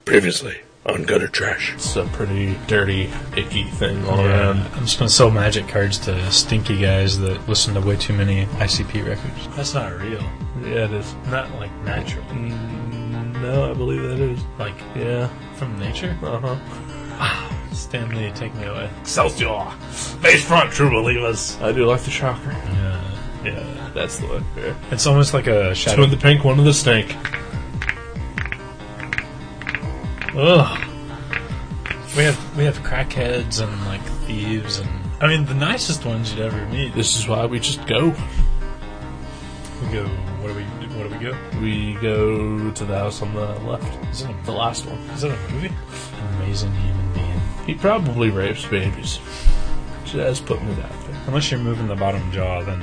Previously on Gutter Trash. It's a pretty dirty, icky thing all around. I'm just going to sell magic cards to stinky guys that listen to way too many ICP records. That's not real. Yeah, it is. Not like natural. No, I believe that is. Like, yeah. From nature? Uh-huh. Wow. Stanley, take me away. Excelsior! Face front, true believers! I do like the shocker. Yeah. That's the one. Yeah. It's almost like a shadow. Two of the pink, one of the stink. Ugh. We have crackheads and like thieves and I mean the nicest ones you'd ever meet. This is why we just go. We go. What do we go? We go to the house on the left. Is it the last one? Is that a movie? An amazing human being. He probably rapes babies. Just putting it out there. Unless you're moving the bottom jaw, then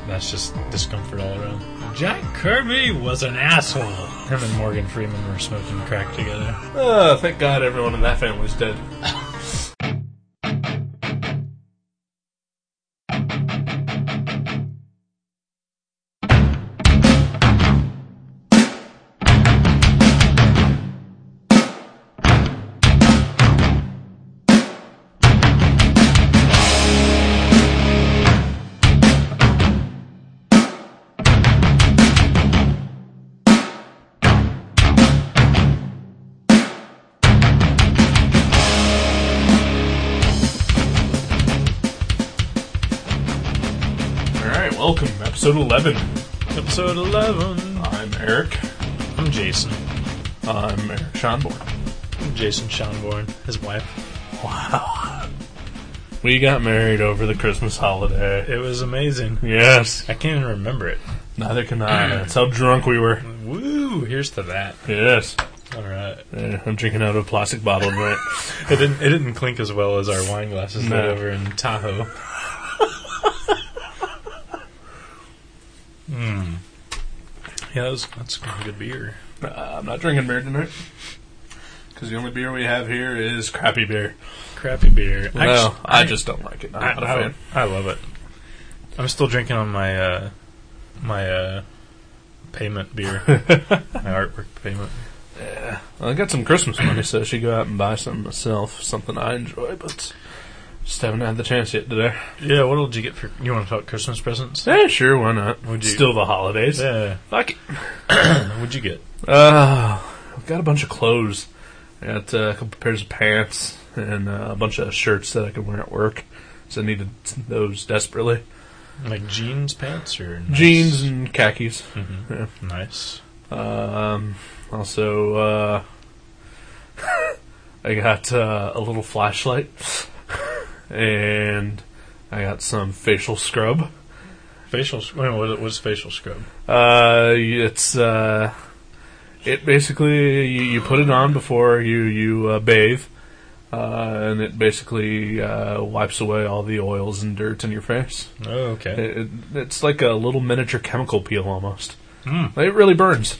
that's just discomfort all around. Jack Kirby was an asshole. Him and Morgan Freeman were smoking crack together. Thank God everyone in that family's dead. Welcome, episode 11. Episode 11. I'm Eric. I'm Jason. I'm Eric Schonborn. I'm Jason Schonborn, his wife. Wow. We got married over the Christmas holiday. It was amazing. Yes. I can't even remember it. Neither can I. That's how drunk we were. Woo! Here's to that. Yes. Alright. Yeah, I'm drinking out of a plastic bottle tonight. It didn't clink as well as our wine glasses did over in Tahoe. Yeah, that's a good beer. I'm not drinking beer tonight. Because the only beer we have here is crappy beer. Crappy beer. Well, I just don't like it. I'm not a fan. I love it. I'm still drinking on my payment beer. My artwork payment. Yeah. Well, I got some Christmas money, so I should go out and buy some myself. Something I enjoy, but just haven't had the chance yet today. Yeah, what did you get for... You want to talk Christmas presents? Yeah, sure, why not? Still the holidays. Yeah. Fuck it. What'd you get? I've got a bunch of clothes. I got a couple pairs of pants and a bunch of shirts that I could wear at work. So I needed those desperately. Like jeans pants or... Nice? Jeans and khakis. Mm-hmm. Yeah. Nice. Also, I got a little flashlight. And I got some facial scrub. What's facial scrub? It's it basically you put it on before you bathe, and it basically wipes away all the oils and dirt in your face. Oh, okay. It's like a little miniature chemical peel almost. It really burns.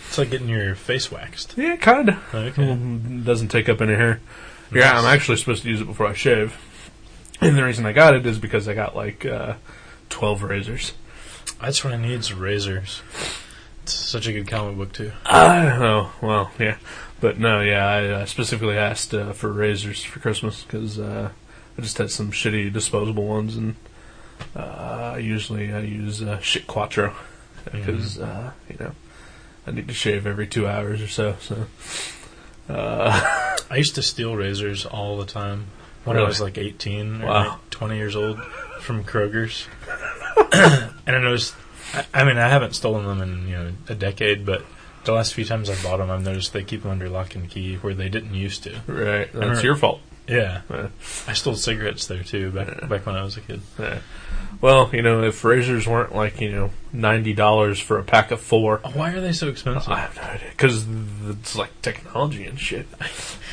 It's like getting your face waxed. Yeah, kinda. Okay. Doesn't take up any hair. Nice. Yeah, I'm actually supposed to use it before I shave. And the reason I got it is because I got like 12 razors. That's what I need is razors. It's such a good comic book too. Oh, well, yeah. But no, yeah, I specifically asked for razors for Christmas because I just had some shitty disposable ones, and usually I use shit Quattro because, I need to shave every 2 hours or so. I used to steal razors all the time. When I was like 18 or like 20 years old from Kroger's. And I noticed, I haven't stolen them in a decade, but the last few times I've bought them, I've noticed they keep them under lock and key where they didn't used to. Right, that's your fault. Yeah. I stole cigarettes there too back when I was a kid. Yeah. Well, if razors weren't like, $90 for a pack of 4. Why are they so expensive? I have no idea. Because it's like technology and shit.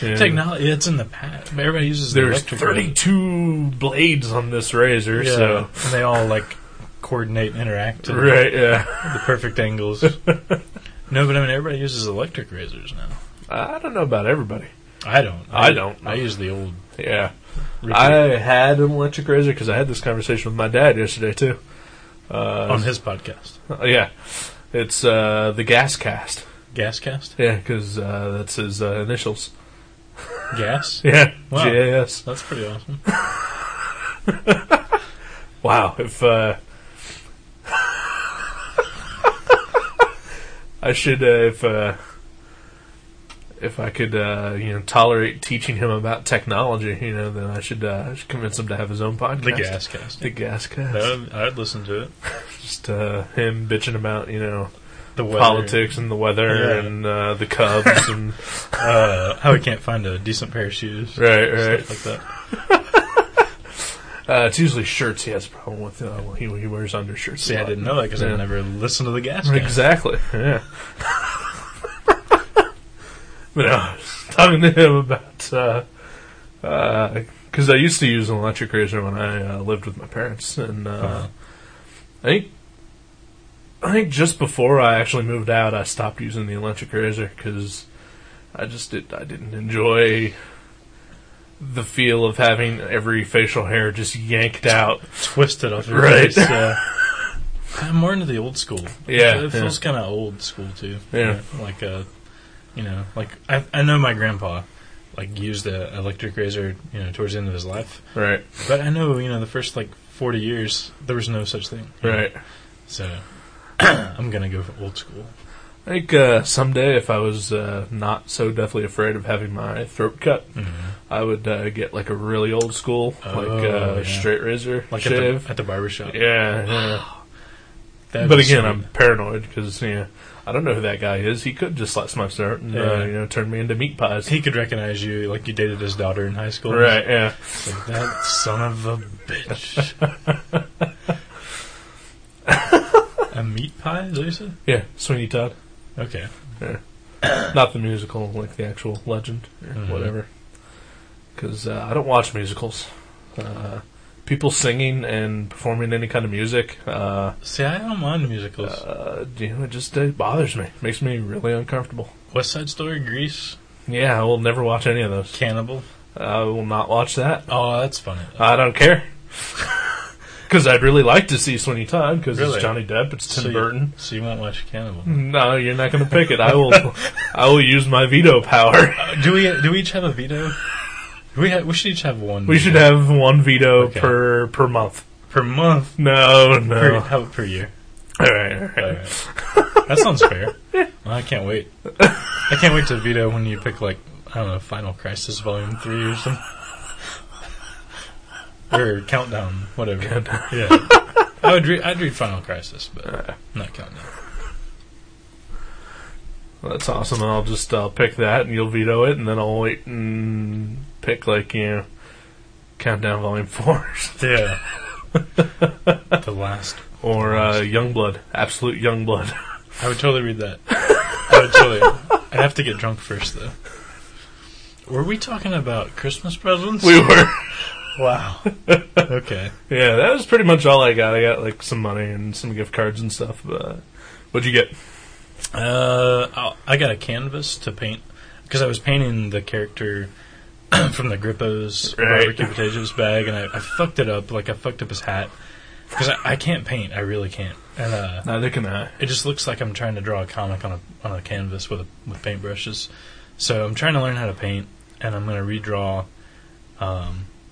Technology, it's in the past. Everybody uses the electric razor. There's 32 blades on this razor, so... And they all, coordinate and interact. Right, yeah. The perfect angles. No, but everybody uses electric razors now. I don't know about everybody. I don't. I use the old... Yeah. I had an electric razor because I had this conversation with my dad yesterday too. On his podcast. Yeah. It's the gas cast. Gas cast? Yeah, because that's his initials. Gas? Yeah, wow. GAS. That's pretty awesome. Wow, if I should, if I could, tolerate teaching him about technology, then I should convince him to have his own podcast. The Gas Cast. The Gas Cast. I'd listen to it. Just him bitching about, the weather. Politics and the weather and the Cubs and how he can't find a decent pair of shoes. Right. Stuff like that. It's usually shirts he has a problem with. He wears undershirts. See, I didn't know that because I never listened to the Gas Cast. Exactly, yeah. But I was talking to him about... because I used to use an electric razor when I lived with my parents. And I think just before I actually moved out, I stopped using the electric razor because I didn't enjoy the feel of having every facial hair just yanked out, twisted off your right. face. I'm more into the old school. Yeah, it feels kind of old school too. Yeah, like I know my grandpa used an electric razor towards the end of his life. Right. But I know the first 40 years there was no such thing. Right. So I'm gonna go for old school. I think someday, if I was not so deathly afraid of having my throat cut, I would get a really old school, straight razor shave at the barbershop. Yeah. But again, I'm paranoid because I don't know who that guy is. He could just slice my throat and turn me into meat pies. He could recognize you like you dated his daughter in high school, right? Yeah. Like that son of a bitch. A meat pie? Is that what you said? Yeah, Sweeney Todd. Okay. Yeah. Not the musical, like the actual legend or whatever. Because I don't watch musicals. People singing and performing any kind of music. See, I don't mind musicals. It just bothers me. It makes me really uncomfortable. West Side Story, Grease? Yeah, I will never watch any of those. Cannibal? I will not watch that. Oh, that's funny. I don't care. Because I'd really like to see Sweeney Todd, because it's Johnny Depp, it's Tim Burton. So you won't watch Cannibal? No, you're not going to pick it. I will use my veto power. Do we each have a veto? We should each have one. We should have one veto per month. Per month? No. How about per year? All right. That sounds fair. Well, I can't wait. I can't wait to veto when you pick Final Crisis Volume 3 or something. Or Countdown, whatever. Countdown. Yeah. I'd read Final Crisis, but not Countdown. Well, that's awesome, and I'll pick that, and you'll veto it, and then I'll wait and pick, Countdown Volume 4. Yeah. The last. Or Youngblood. Absolute Youngblood. I would totally read that. I'd have to get drunk first, though. Were we talking about Christmas presents? We were. Wow. Okay. Yeah, that was pretty much all I got. I got some money and some gift cards and stuff. But what'd you get? I got a canvas to paint because I was painting the character from the Grippo's barbecue potatoes bag, and I fucked it up. I fucked up his hat because I can't paint. I really can't. And neither can I. It just looks like I'm trying to draw a comic on a canvas with paintbrushes. So I'm trying to learn how to paint, and I'm going to redraw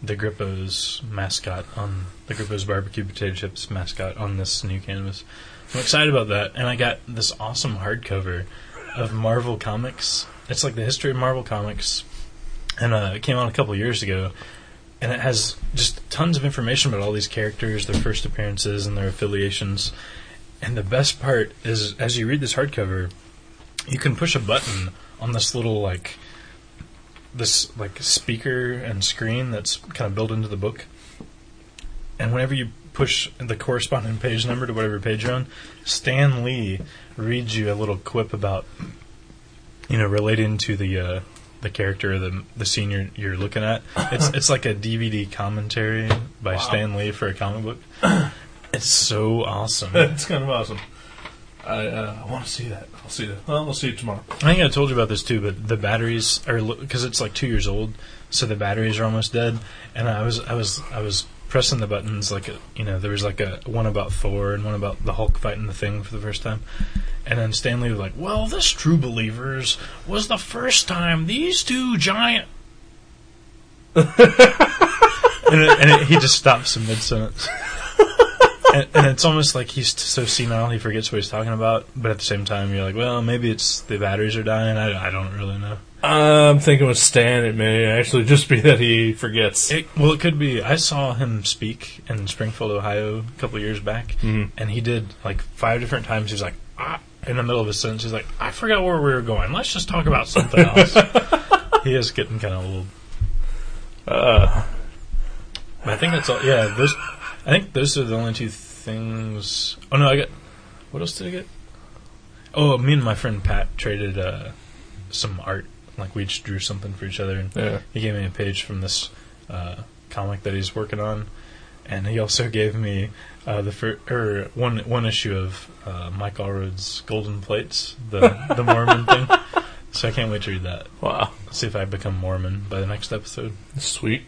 the Grippo's mascot on the Grippo's barbecue potato chips mascot on this new canvas. I'm excited about that, and I got this awesome hardcover of Marvel Comics. It's the history of Marvel Comics, and it came out a couple years ago, and it has just tons of information about all these characters, their first appearances, and their affiliations. And the best part is, as you read this hardcover, you can push a button on this little speaker and screen that's kind of built into the book, and whenever you push the corresponding page number to whatever page you're on, Stan Lee reads you a little quip about relating to the character or the scene you're looking at. It's like a DVD commentary by Stan Lee for a comic book. It's so awesome. It's kind of awesome. I want to see that. I'll see that. Well, we'll see it tomorrow. I think I told you about this too, but the batteries are, because it's 2 years old, so the batteries are almost dead. And I was pressing the buttons there was a one about Thor and one about the Hulk fighting the Thing for the first time, And then Stanley was like, well, this True Believers was the first time these two giant... and he just stops in mid-sentence. And it's almost like he's so senile he forgets what he's talking about. But at the same time, you're like, well, maybe it's the batteries are dying. I don't really know. I'm thinking with Stan, it may actually just be that he forgets. It could be. I saw him speak in Springfield, Ohio a couple of years back. And he did like 5 different times. He was like, in the middle of a sentence, he's like, I forgot where we were going. Let's just talk about something else. He is getting kind of old. But I think that's all. Yeah, I think those are the only 2 things. Oh, no, I got... What else did I get? Oh, me and my friend Pat traded some art. Like, we each drew something for each other. And he gave me a page from this comic that he's working on. And he also gave me one issue of Mike Allroad's Golden Plates, the Mormon thing. So I can't wait to read that. Wow. See if I become Mormon by the next episode. Sweet.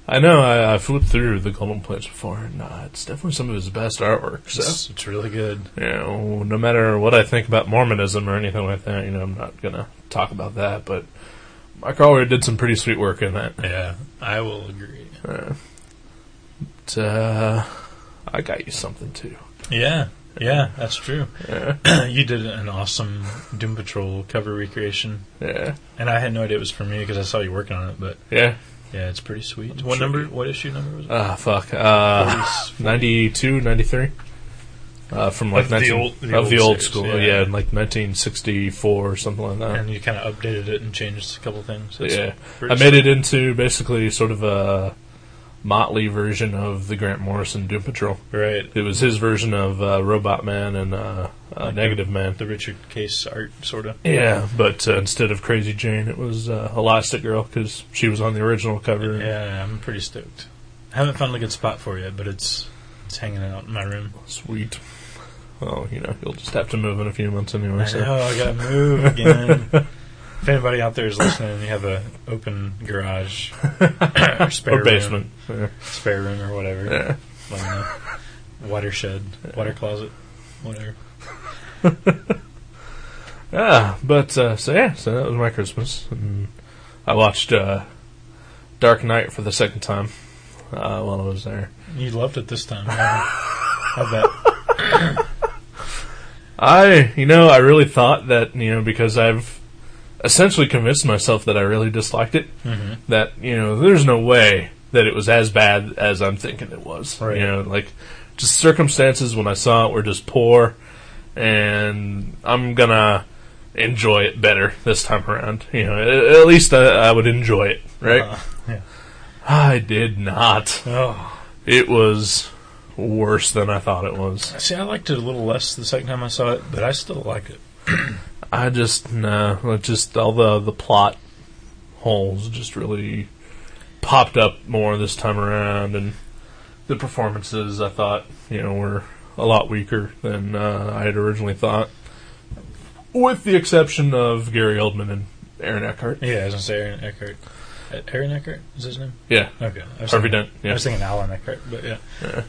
I know, I flipped through the Golden Plates before, and it's definitely some of his best artwork. So. It's really good. No matter what I think about Mormonism or anything like that, I'm not going to talk about that, but Mike Allroad did some pretty sweet work in that. Yeah, I will agree. I got you something, too. Yeah, that's true. Yeah. You did an awesome Doom Patrol cover recreation. Yeah. And I had no idea it was for me because I saw you working on it, but... Yeah, it's pretty sweet. What issue number was it? Fuck. 92, 93? From like the old school. Yeah, like 1964 or something like that. And you kind of updated it and changed a couple things. I made it into basically sort of a Motley version of the Grant Morrison Doom Patrol. Right. It was his version of Robot Man and like Negative Man. The Richard Case art, sort of. Yeah, but instead of Crazy Jane, it was Elastic Girl, because she was on the original cover. Yeah, I'm pretty stoked. I haven't found a good spot for it yet, but it's hanging out in my room. Sweet. Well, you'll just have to move in a few months anyway. I gotta move again. If anybody out there is listening and you have an open garage or spare basement, spare room or whatever, let me know. Watershed, water closet, whatever. So that was my Christmas. And I watched Dark Knight for the second time while I was there. You loved it this time. I bet. I really thought that, because I've essentially convinced myself that I really disliked it, that, there's no way that it was as bad as I'm thinking it was. Right. Just circumstances when I saw it were just poor, and I'm gonna enjoy it better this time around. At least I would enjoy it, right? Yeah. I did not. Oh. It was worse than I thought it was. See, I liked it a little less the second time I saw it, but I still like it. I just all the plot holes just really popped up more this time around, and the performances I thought were a lot weaker than I had originally thought, with the exception of Gary Oldman and Aaron Eckhart. Yeah, I was gonna say Aaron Eckhart. Aaron Eckhart is his name? Yeah. Okay. Harvey Dent. Yeah. I was thinking Alan Eckhart, but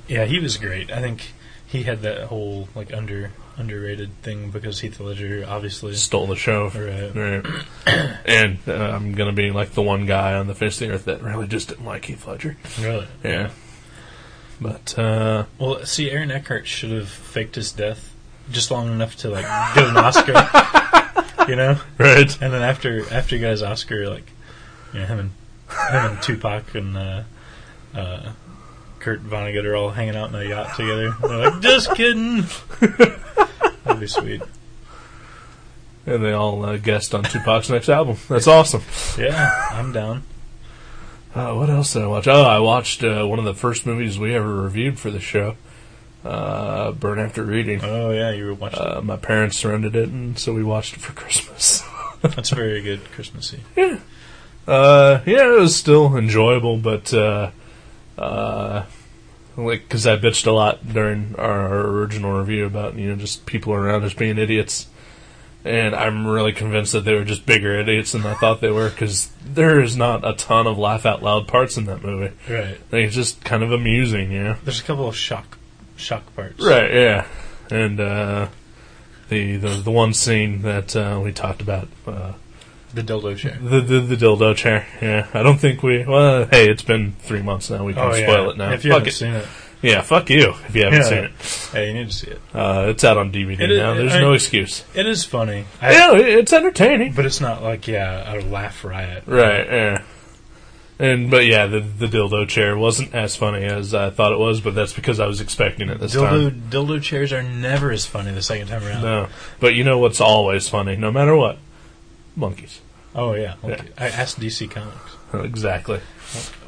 yeah, he was great. I think he had that whole underrated thing because Heath Ledger obviously stole the show. Right. And I'm gonna be like the one guy on the face of the earth that really just didn't like Heath Ledger. Really? Yeah. But well, see, Aaron Eckhart should have faked his death just long enough to get an Oscar. Right? And then after he got his Oscar, him and Tupac and Kurt Vonnegut are all hanging out in a yacht together. They're like, just kidding. That'd be sweet. And they all guest on Tupac's next album. That's awesome. Yeah, I'm down. What else did I watch? I watched one of the first movies we ever reviewed for the show, Burn After Reading. Oh, yeah, you were watching it. My parents rented it, and so we watched it for Christmas. That's very good Christmassy. Yeah. It was still enjoyable, but because I bitched a lot during our original review about just people around us being idiots, and I'm really convinced that they were just bigger idiots than I thought they were, because there is not a ton of laugh out loud parts in that movie. Right. It's just kind of amusing, There's a couple of shock parts. Right. Yeah, and the one scene that we talked about. The dildo chair. The dildo chair, yeah. I don't think we... Well, hey, it's been 3 months now. We can spoil it now. If you haven't seen it. Yeah, fuck you if you haven't seen it. Hey, you need to see it. It's out on DVD now. There's no excuse. It is funny. Yeah, it's entertaining. But it's not like, a laugh riot. Right, yeah. But yeah, the dildo chair wasn't as funny as I thought it was, but that's because I was expecting it this time. Dildo chairs are never as funny the second time around. No. But you know what's always funny, no matter what? Monkeys. Oh, yeah. Okay. I asked DC Comics. Exactly.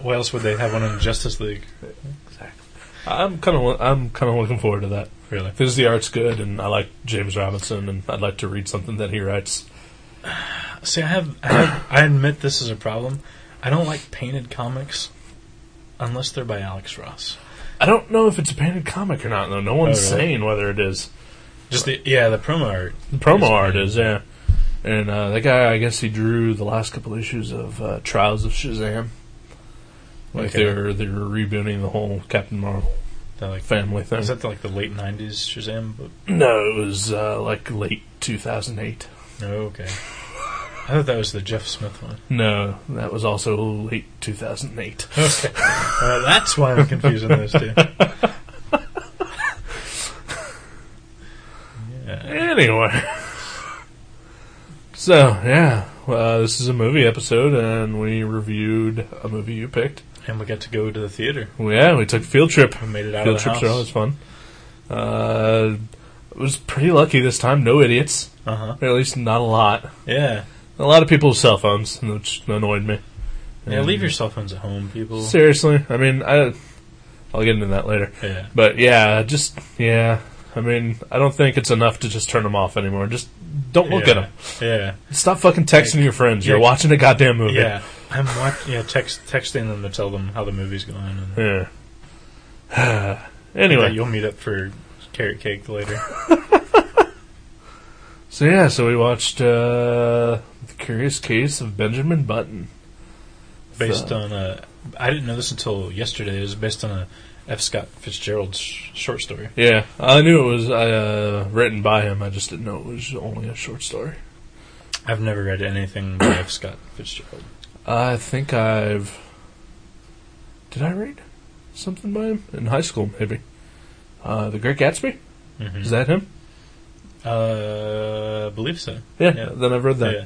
What else would they have one in Justice League? Exactly. I'm kind of looking forward to that. Really? Because the art's good, and I like James Robinson, and I'd like to read something that he writes. See, I admit this is a problem. I don't like painted comics unless they're by Alex Ross. I don't know if it's a painted comic or not, though. No one's saying whether it is. Just the promo art. The promo art is, yeah. And that guy, I guess he drew the last couple issues of Trials of Shazam. Like they're rebooting the whole Captain Marvel family thing. Is that the late 90s Shazam book? No, it was like late 2008. Oh, okay. I thought that was the Jeff Smith one. No, that was also late 2008. Okay. That's why I'm confusing those two. Anyway. So, yeah. This is a movie episode, and we reviewed a movie you picked. And we got to go to the theater. Yeah, we took a field trip. We made it out of the house. Field trips are always fun. It was pretty lucky this time. No idiots. Uh-huh. Or at least not a lot. Yeah. A lot of people with cell phones, which annoyed me. Yeah, leave your cell phones at home, people. Seriously. I mean, I'll get into that later. Yeah. But, yeah. I mean, I don't think it's enough to just turn them off anymore. Just don't look at them. Yeah. Stop fucking texting your friends. You're watching a goddamn movie. Yeah. Texting them to tell them how the movie's going. Yeah. Anyway. You'll meet up for carrot cake later. So we watched The Curious Case of Benjamin Button. Based on I didn't know this until yesterday. It was based on a F. Scott Fitzgerald's short story. Yeah, I knew it was written by him. I just didn't know it was only a short story. I've never read anything by F. Scott Fitzgerald. I think did I read something by him? In high school, maybe. The Great Gatsby? Mm-hmm. Is that him? I believe so. Yeah, then I've read that. Yeah.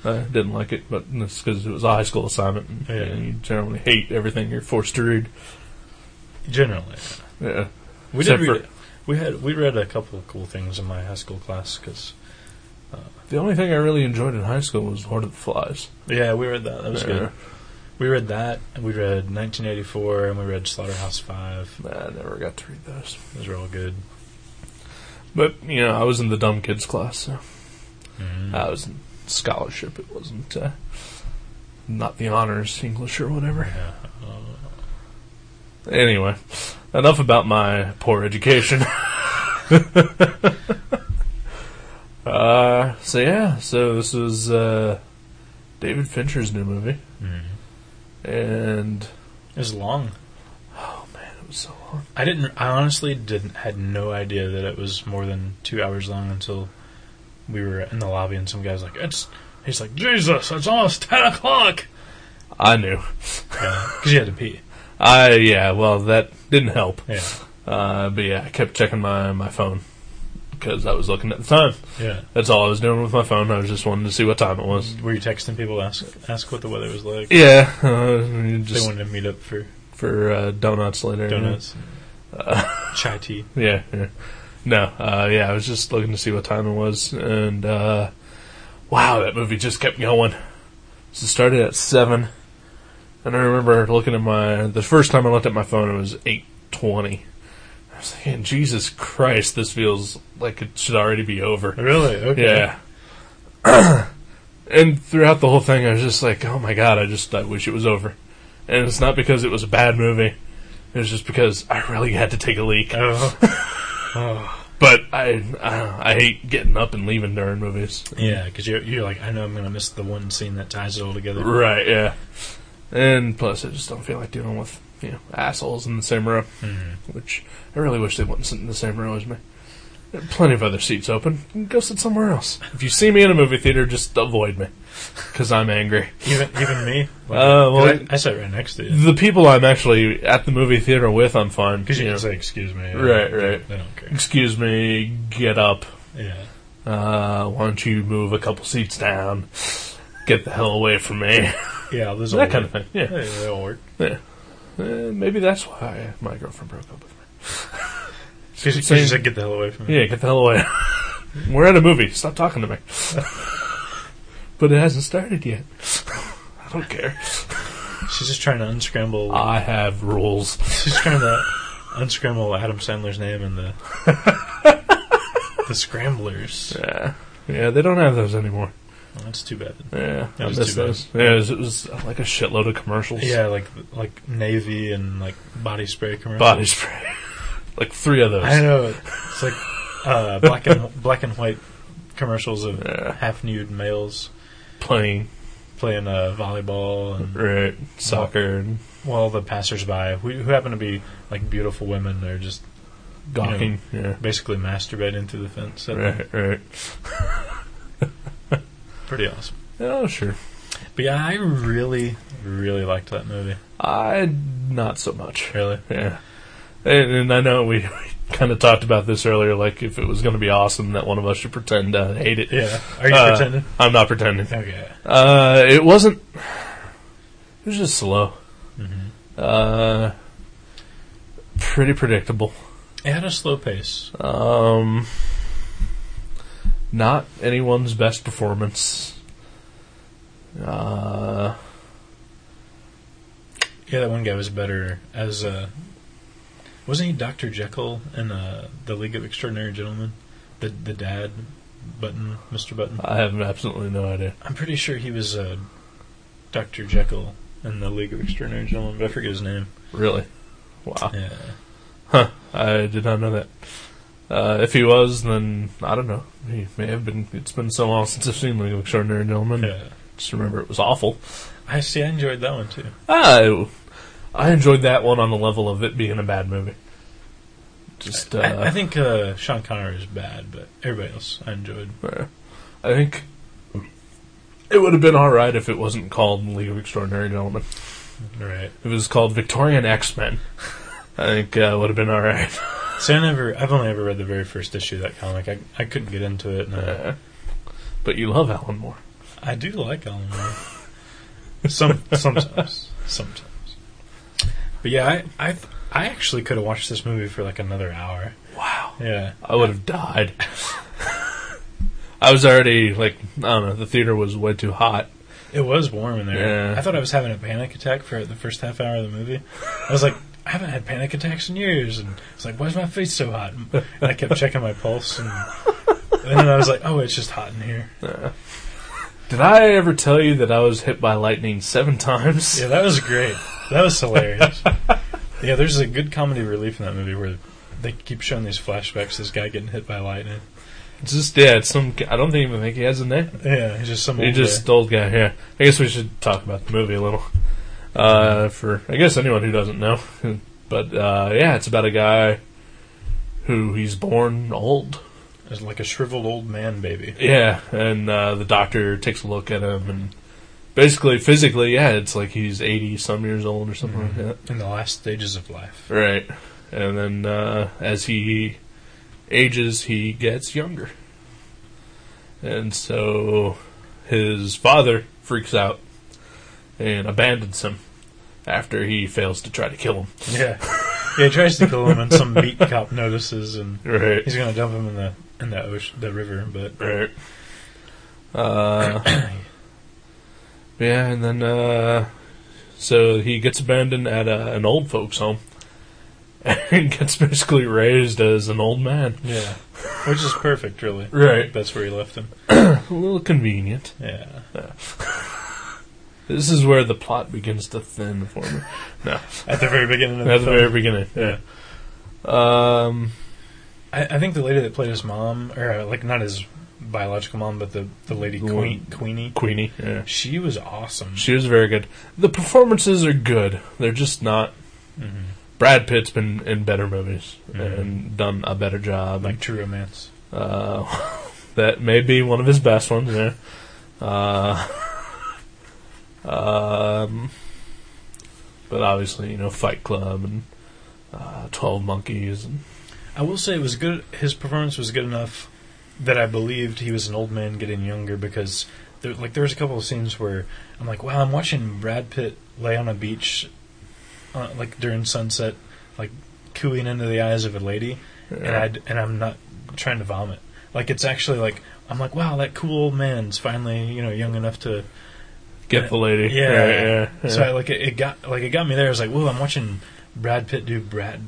I didn't like it, but that's because it was a high school assignment. And you generally hate everything you're forced to read. Generally, yeah. We did read it. We read a couple of cool things in my high school class because the only thing I really enjoyed in high school was Lord of the Flies. Yeah, we read that. That was good. We read that, and we read 1984, and we read Slaughterhouse-5. I never got to read those. Those were all good. But I was in the dumb kids class, so I was in scholarship. It wasn't not the honors English or whatever. Yeah. Anyway, enough about my poor education. So this was David Fincher's new movie. Mm-hmm. And it was long. Oh man, it was so long. I honestly had no idea that it was more than 2 hours long until we were in the lobby and some guy's like, he's like, Jesus, it's almost 10 o'clock. I knew. Because you had to pee. Well, that didn't help. Yeah. But yeah, I kept checking my phone because I was looking at the time. Yeah. That's all I was doing with my phone. I was just wanting to see what time it was. Were you texting people ask what the weather was like? Yeah. They wanted to meet up for donuts later. Donuts. Chai tea. Yeah. No. I was just looking to see what time it was, and wow, that movie just kept going. So it started at 7. And I remember looking at the first time I looked at my phone, it was 8:20. I was thinking, Jesus Christ, this feels like it should already be over. Really? Okay. Yeah. And throughout the whole thing, I was just like, oh my God, I wish it was over. And it's not because it was a bad movie. It was just because I really had to take a leak. Oh. But I hate getting up and leaving during movies. Yeah, because you're like, I know I'm going to miss the one scene that ties it all together. Right, yeah. And plus, I just don't feel like dealing with, assholes in the same row. Mm-hmm. Which I really wish they wouldn't sit in the same row as me. There are plenty of other seats open. Go sit somewhere else. If you see me in a movie theater, just avoid me, because I'm angry. Even me? I sat right next to you. The people I'm actually at the movie theater with, I'm fine. Because you can say, excuse me. Right. They don't care. Excuse me, get up. Yeah. Why don't you move a couple seats down? Get the hell away from me. Yeah, that kind of thing. Yeah. Hey, that'll work. Yeah. Maybe that's why my girlfriend broke up with me. Because she said, get the hell away from me. Yeah, get the hell away. We're at a movie. Stop talking to me. But it hasn't started yet. I don't care. She's just trying to unscramble. I have rules. She's trying to unscramble Adam Sandler's name in the Scramblers. Yeah, they don't have those anymore. Well, that's too bad. Yeah, I miss those. Yeah, it was like a shitload of commercials. Yeah, like Navy and like body spray commercials. Body spray. Like 3 of those. I know. It's like black and white commercials of half nude males playing volleyball and soccer and the passersby who happen to be like beautiful women, they're just gawking, basically masturbating through the fence. Right. Pretty awesome. Oh, sure. But yeah, I really, really liked that movie. Not so much. Really? Yeah. And I know we kind of talked about this earlier, like if it was going to be awesome, that one of us should pretend to hate it. Yeah. Are you pretending? I'm not pretending. Okay. It wasn't... It was just slow. Mm-hmm. Pretty predictable. It had a slow pace. Not anyone's best performance. Yeah, that one guy was better as... wasn't he Dr. Jekyll in The League of Extraordinary Gentlemen? The dad, Mr. Button? I have absolutely no idea. I'm pretty sure he was Dr. Jekyll in The League of Extraordinary Gentlemen, but I forget his name. Really? Wow. Yeah. Huh. I did not know that. If he was, then I don't know. He may have been. It's been so long since I've seen League of Extraordinary Gentlemen. Yeah. Just remember it was awful. I enjoyed that one too. I enjoyed that one on the level of it being a bad movie. Just, I think Sean Connery is bad, but everybody else I enjoyed. I think it would have been alright if it wasn't called League of Extraordinary Gentlemen. Right. If it was called Victorian X-Men, I think it would have been alright. See, I've only ever read the very first issue of that comic. I couldn't get into it. But you love Alan Moore. I do like Alan Moore. Sometimes. But yeah, I actually could have watched this movie for like another hour. Wow. Yeah. I would have died. I was already, I don't know, the theater was way too hot. It was warm in there. Yeah. I thought I was having a panic attack for the first half hour of the movie. I was like, I haven't had panic attacks in years. And it's like, why is my face so hot? And I kept checking my pulse. And then I was like, oh, it's just hot in here. Did I ever tell you that I was hit by lightning 7 times? Yeah, that was great. That was hilarious. Yeah, there's a good comedy relief in that movie where they keep showing these flashbacks, this guy getting hit by lightning. It's just, it's some... I don't even think he has a name. Yeah, he's just some old guy, yeah. I guess we should talk about the movie a little. For, I guess, anyone who doesn't know. But, it's about a guy who he's born old. It's like a shriveled old man baby. Yeah, and the doctor takes a look at him, and basically, physically, it's like he's 80-some years old or something like that. In the last stages of life. Right. And then as he ages, he gets younger. And so his father freaks out and abandons him after he fails to try to kill him. Yeah. He tries to kill him, and some beat cop notices, and right. He's going to dump him in the ocean, the river. But right. Yeah, and then so he gets abandoned at an old folks' home and gets basically raised as an old man. Yeah, which is perfect, really. Right. That's where he left him. A little convenient. Yeah. This is where the plot begins to thin for me. No. At the very beginning of the film. At the very beginning, yeah. I think the lady that played his mom, or not his biological mom, but the lady Queenie. Queenie, yeah. She was awesome. She was very good. The performances are good. They're just not Brad Pitt's been in better movies and done a better job. Like True Romance. That may be one of his best ones, yeah. But obviously, Fight Club and 12 Monkeys. And I will say it was good. His performance was good enough that I believed he was an old man getting younger, because there was a couple of scenes where I'm like, wow, I'm watching Brad Pitt lay on a beach, during sunset, cooing into the eyes of a lady, and I'm not trying to vomit. It's actually I'm like, wow, that cool old man's finally young enough to get the lady. Yeah. So it got me there. I was like, whoa, I'm watching Brad Pitt do Brad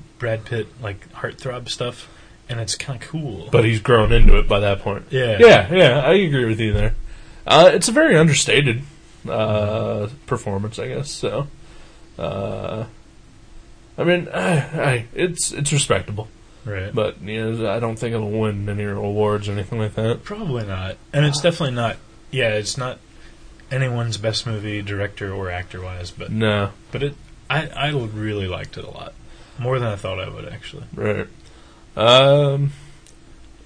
Pitt heartthrob stuff, and it's kind of cool. But he's grown into it by that point. Yeah. I agree with you there. It's a very understated performance, I guess. So, it's respectable, right? But I don't think it'll win any awards or anything like that. Probably not, and it's definitely not. Yeah, it's not anyone's best movie, director or actor wise. But no, but I really liked it a lot, more than I thought I would actually. Right.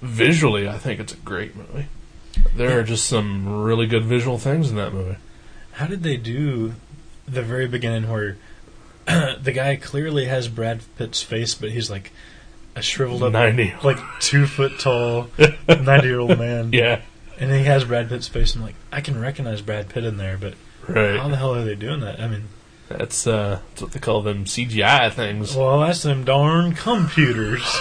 Visually, I think it's a great movie. There are just some really good visual things in that movie. How did they do the very beginning where the guy clearly has Brad Pitt's face, but he's like a shriveled up, 2 foot tall, 90-year-old man. Yeah. And he has Brad Pitt's face. I'm like, I can recognize Brad Pitt in there, but how the hell are they doing that? I mean, that's what they call them CGI things. Well, that's them darn computers.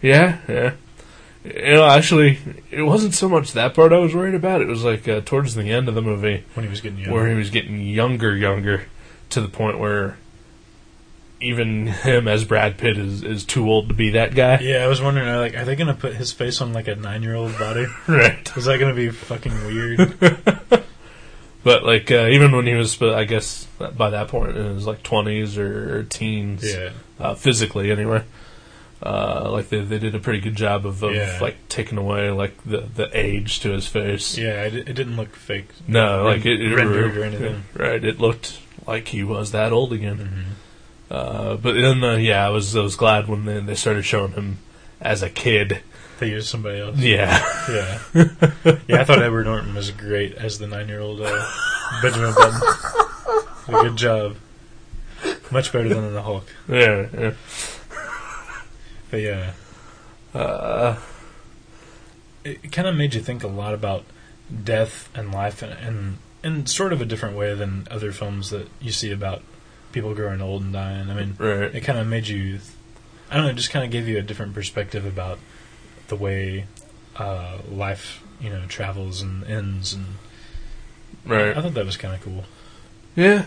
Yeah. Actually, it wasn't so much that part I was worried about. It was towards the end of the movie when he was getting younger. Where he was getting younger, to the point where even him as Brad Pitt is too old to be that guy. Yeah, I was wondering, are they going to put his face on a 9-year-old body? Right. Is that going to be fucking weird? But even when he was, I guess by that point in his 20s or teens, physically anyway, they did a pretty good job of taking away the age to his face. Yeah, it didn't look fake. No, it rendered or anything. Right, it looked like he was that old again. Mm-hmm. But then I was glad when they started showing him as a kid. They used somebody else. Yeah. Yeah, I thought Edward Norton was great as the 9-year-old Benjamin Button. A good job. Much better than in the Hulk. Yeah. But yeah. It kind of made you think a lot about death and life in sort of a different way than other films that you see about people growing old and dying. I mean, right. It kind of made you, I don't know, it just kind of gave you a different perspective about the way life, travels and ends, and right. I thought that was kind of cool. Yeah,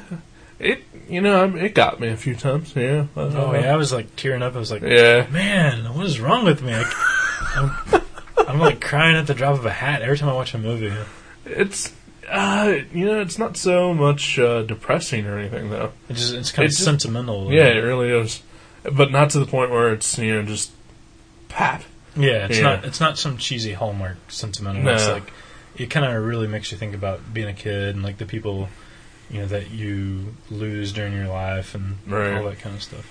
it got me a few times. Yeah. I was tearing up. I was like, yeah, man, what is wrong with me? I'm crying at the drop of a hat every time I watch a movie. It's it's not so much depressing or anything though. It's kind of sentimental. Yeah, it really is, but not to the point where it's just pap. Yeah, it's not some cheesy Hallmark sentimental. No. It's it kind of really makes you think about being a kid and the people that you lose during your life and all that kind of stuff.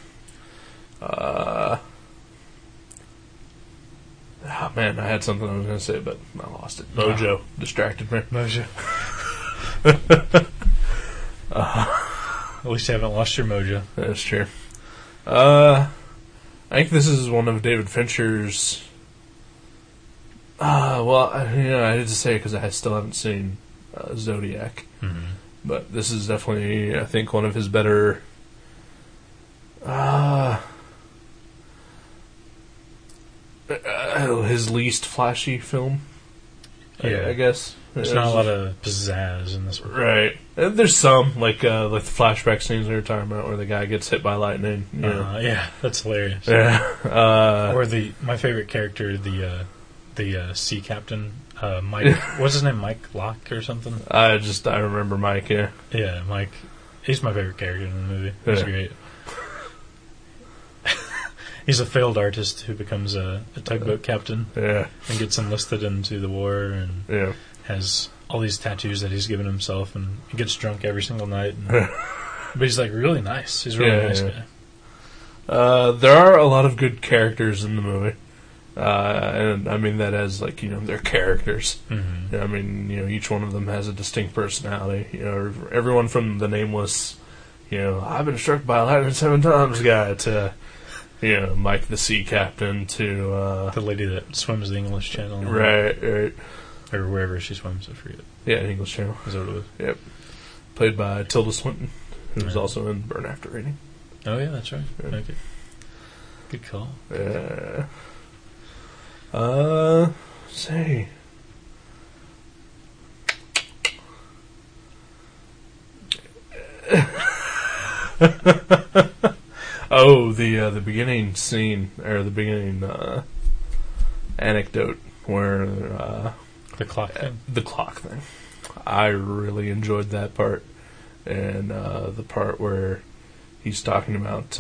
Oh man, I had something I was going to say, but I lost it. Mojo distracted me. Mojo. At least you haven't lost your mojo. That's true. I think this is one of David Fincher's. I hate to say it because I still haven't seen Zodiac, but this is definitely, I think, one of his better. His least flashy film. I guess there's not a lot of pizzazz in this one. Right. There's some like the flashback scenes we were talking about where the guy gets hit by lightning. Yeah, that's hilarious. Yeah. Or my favorite character, the sea captain, Mike. What's his name? Mike Locke or something? I remember Mike. Yeah. Yeah, Mike. He's my favorite character in the movie. He's great. He's a failed artist who becomes a tugboat captain. Yeah. And gets enlisted into the war and has all these tattoos that he's given himself, and he gets drunk every single night. And, but he's like really nice. He's a really nice guy. There are a lot of good characters in the movie. And I mean that as like, they're characters. Mm-hmm. I mean, each one of them has a distinct personality. Everyone from the nameless, I've been struck by lightning 7 times guy to, Mike the sea captain to the lady that swims the English Channel. Right. Or wherever she swims, I forget. Yeah, English Channel. Is that what it was? Yep. Played by Tilda Swinton, who was also in Burn After Reading. Oh yeah, that's right. Yeah. Okay. Good call. Yeah. Say. Oh, the beginning scene, or the beginning anecdote where The clock thing. The clock thing. I really enjoyed that part, and the part where he's talking about.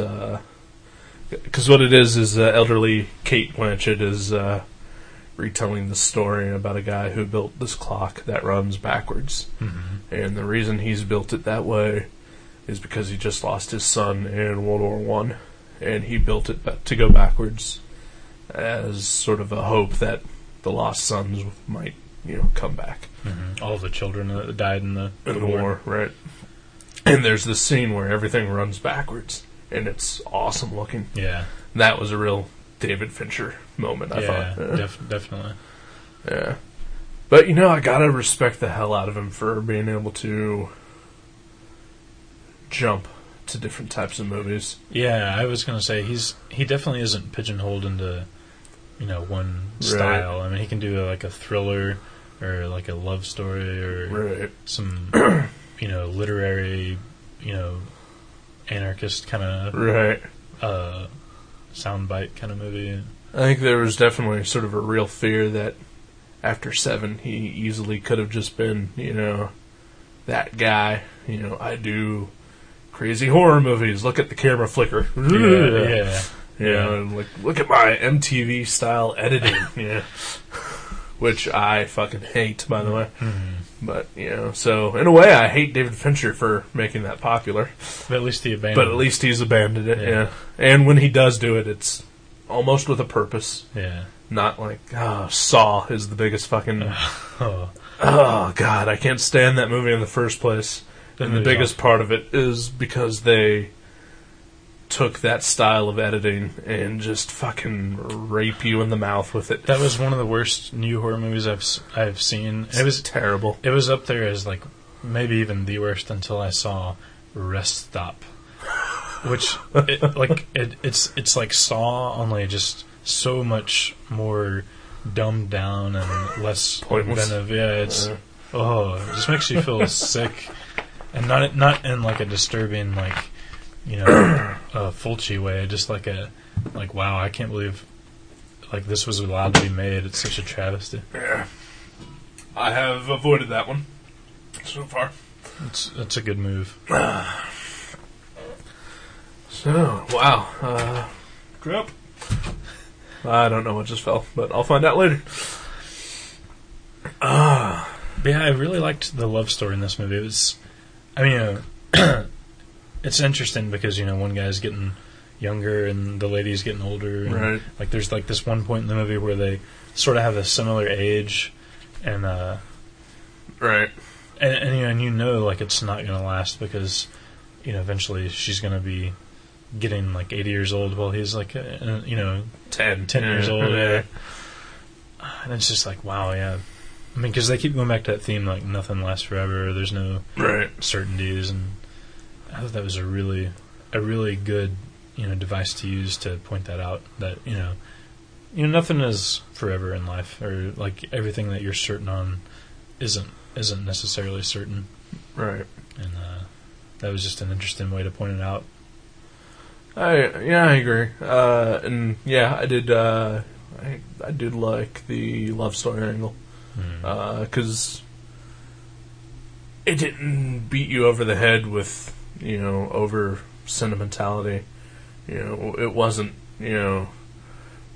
Because what it is elderly Kate Blanchett is retelling the story about a guy who built this clock that runs backwards. Mm-hmm. And the reason he's built it that way is because he just lost his son in World War One, and he built it to go backwards as sort of a hope that the lost sons might, come back. Mm-hmm. All the children that died in the war, right? And there's this scene where everything runs backwards. And it's awesome looking. Yeah. That was a real David Fincher moment, I thought. Definitely. Yeah. But, I gotta respect the hell out of him for being able to jump to different types of movies. Yeah, I was going to say, he definitely isn't pigeonholed into, one style. Right. I mean, he can do like a thriller or like a love story or some, literary, anarchist kind of soundbite kind of movie. I think there was definitely sort of a real fear that after 7 he easily could have just been, that guy. I do crazy horror movies. Look at the camera flicker. Yeah. And like, look at my MTV style editing. Which I fucking hate, by the way. Mm-hmm. But, so in a way I hate David Fincher for making that popular. But at least he's abandoned it, yeah. And when he does do it, it's almost with a purpose. Yeah. Not like, Saw is the biggest fucking... Oh, God, I can't stand that movie in the first place. And the biggest part of it is because they took that style of editing and just fucking rape you in the mouth with it. That was one of the worst new horror movies I've seen. It was terrible. It was up there as like maybe even the worst until I saw Rest Stop, which it's like Saw, only just so much more dumbed down and less inventive. Yeah, it just makes you feel sick, and not in like a disturbing Fulci way, just like wow, I can't believe this was allowed to be made. It's such a travesty. Yeah, I have avoided that one so far. It's a good move. So wow, crap. I don't know what just fell, but I'll find out later. But yeah, I really liked the love story in this movie. It was, it's interesting because one guy's getting younger and the lady's getting older. And, right. Like there's like this one point in the movie where they sort of have a similar age, and right. And like it's not going to last because eventually she's going to be getting like 80 years old while he's like 10 years old. Yeah. And it's just like, wow, yeah. I mean, because they keep going back to that theme, like nothing lasts forever. There's no certainties, and I thought that was a really good device to use to point that out. That nothing is forever in life, or like everything that you're certain on isn't necessarily certain. Right. And that was just an interesting way to point it out. I agree. And yeah, I did. I did like the love story angle because it didn't beat you over the head with over sentimentality. It wasn't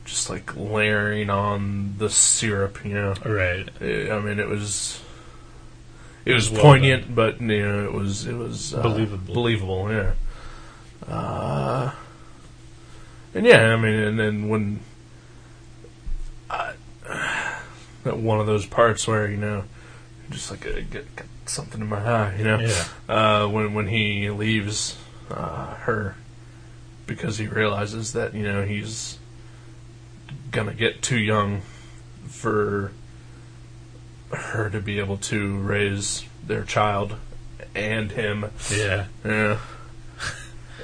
just like layering on the syrup. Right. It was It was well poignant, done. but it was believable. Yeah. And yeah, I mean, and then when one of those parts where just like get something in my eye, Yeah. when he leaves her because he realizes that he's gonna get too young for her to be able to raise their child and him. Yeah. Yeah.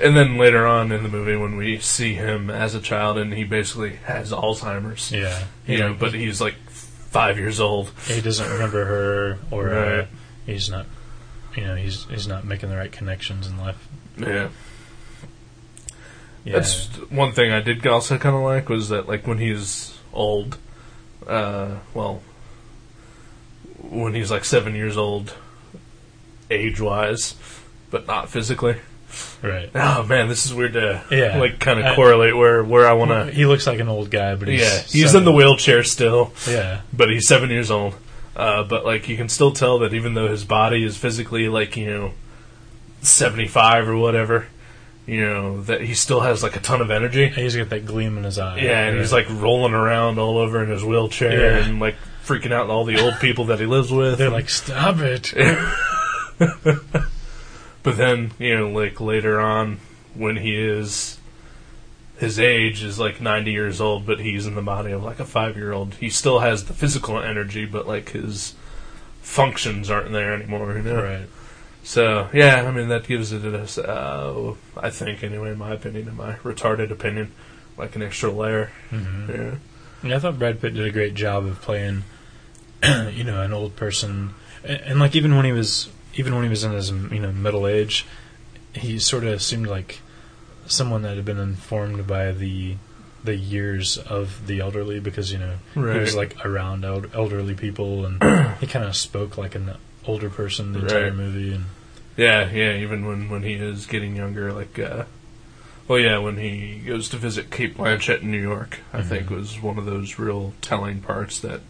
And then later on in the movie, when we see him as a child, and he basically has Alzheimer's. Yeah. But he's like 5 years old. He doesn't remember her, or Right. he's not. He's not making the right connections in life. Yeah. Yeah. That's one thing I did also kind of like, was that like when he's old, when he's like 7 years old, age-wise, but not physically. Right. Oh man, this is weird to like kind of I correlate where I want to. He looks like an old guy, but He's in the wheelchair still. Yeah. But he's 7 years old. But like you can still tell that even though his body is physically like 75 or whatever, that he still has like a ton of energy. He's got that gleam in his eye. Yeah, and he's like rolling around all over in his wheelchair and like freaking out all the old people that he lives with. They're like, "Stop it!" But then like later on, when his age is like 90 years old, but he's in the body of like a 5-year-old. He still has the physical energy, but like his functions aren't there anymore. Right. So yeah, I mean that gives it I think anyway, in my opinion, in my retarded opinion, like an extra layer. Mm-hmm. Yeah, I thought Brad Pitt did a great job of playing, an old person, and like even when he was in his middle age, he sort of seemed like someone that had been informed by the years of the elderly, because he was like around elderly people, and he kind of spoke like an older person the entire movie. And even when he is getting younger, like when he goes to visit Kate Blanchett in New York, I think was one of those real telling parts that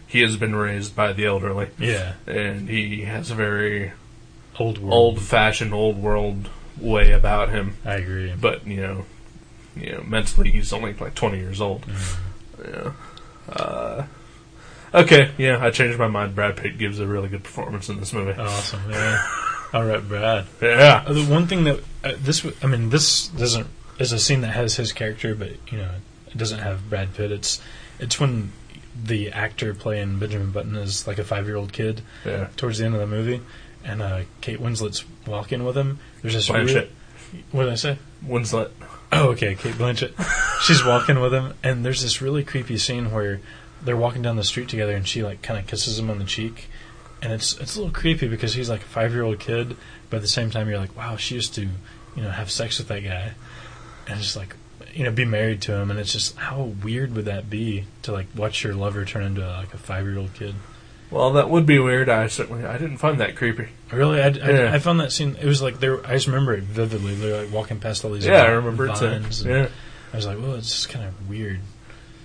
he has been raised by the elderly. Yeah. And he has a very old-fashioned, old world way about him. I agree. But, mentally he's only like 20 years old. Mm-hmm. Yeah. Okay, yeah, I changed my mind. Brad Pitt gives a really good performance in this movie. Awesome, yeah. All right, Brad. Yeah. The one thing that this doesn't is a scene that has his character, but it doesn't have Brad Pitt. It's when the actor playing Benjamin Button is like a 5-year-old kid. Yeah. Towards the end of the movie, and Kate Winslet's walking with him. There's this Blanchett. What did I say? Winslet. Oh, okay, Kate Blanchett. She's walking with him, and there's this really creepy scene where they're walking down the street together, and she like kind of kisses him on the cheek, and it's a little creepy because he's like a 5-year-old kid, but at the same time you're like, wow, she used to have sex with that guy, and just like be married to him, and it's just, how weird would that be to like watch your lover turn into like a 5-year-old kid? Well, that would be weird. I didn't find that creepy. Really, I found that scene. It was like I just remember it vividly. They're like walking past all these I remember vines. it too. Yeah, I was like, well, it's just kind of weird.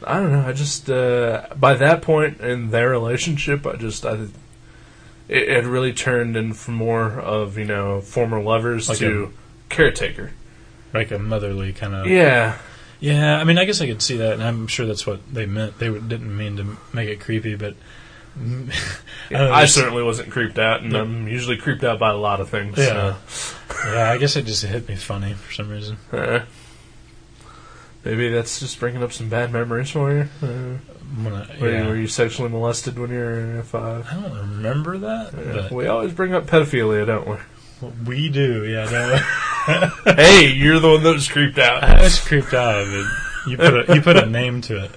I don't know. I just by that point in their relationship, it had really turned in from more of former lovers like to caretaker, like a motherly kind of. Yeah. Yeah, I mean, I guess I could see that, and I'm sure that's what they meant. They didn't mean to make it creepy, but I certainly wasn't creeped out, and I'm usually creeped out by a lot of things. Yeah, yeah. I guess it just hit me funny for some reason. Maybe that's just bringing up some bad memories for you. Were you sexually molested when you were 5? I don't remember that. Yeah. We always bring up pedophilia, don't we? We do, yeah. Don't we? Hey, you're the one that was creeped out. I was creeped out of it. You put a name to it.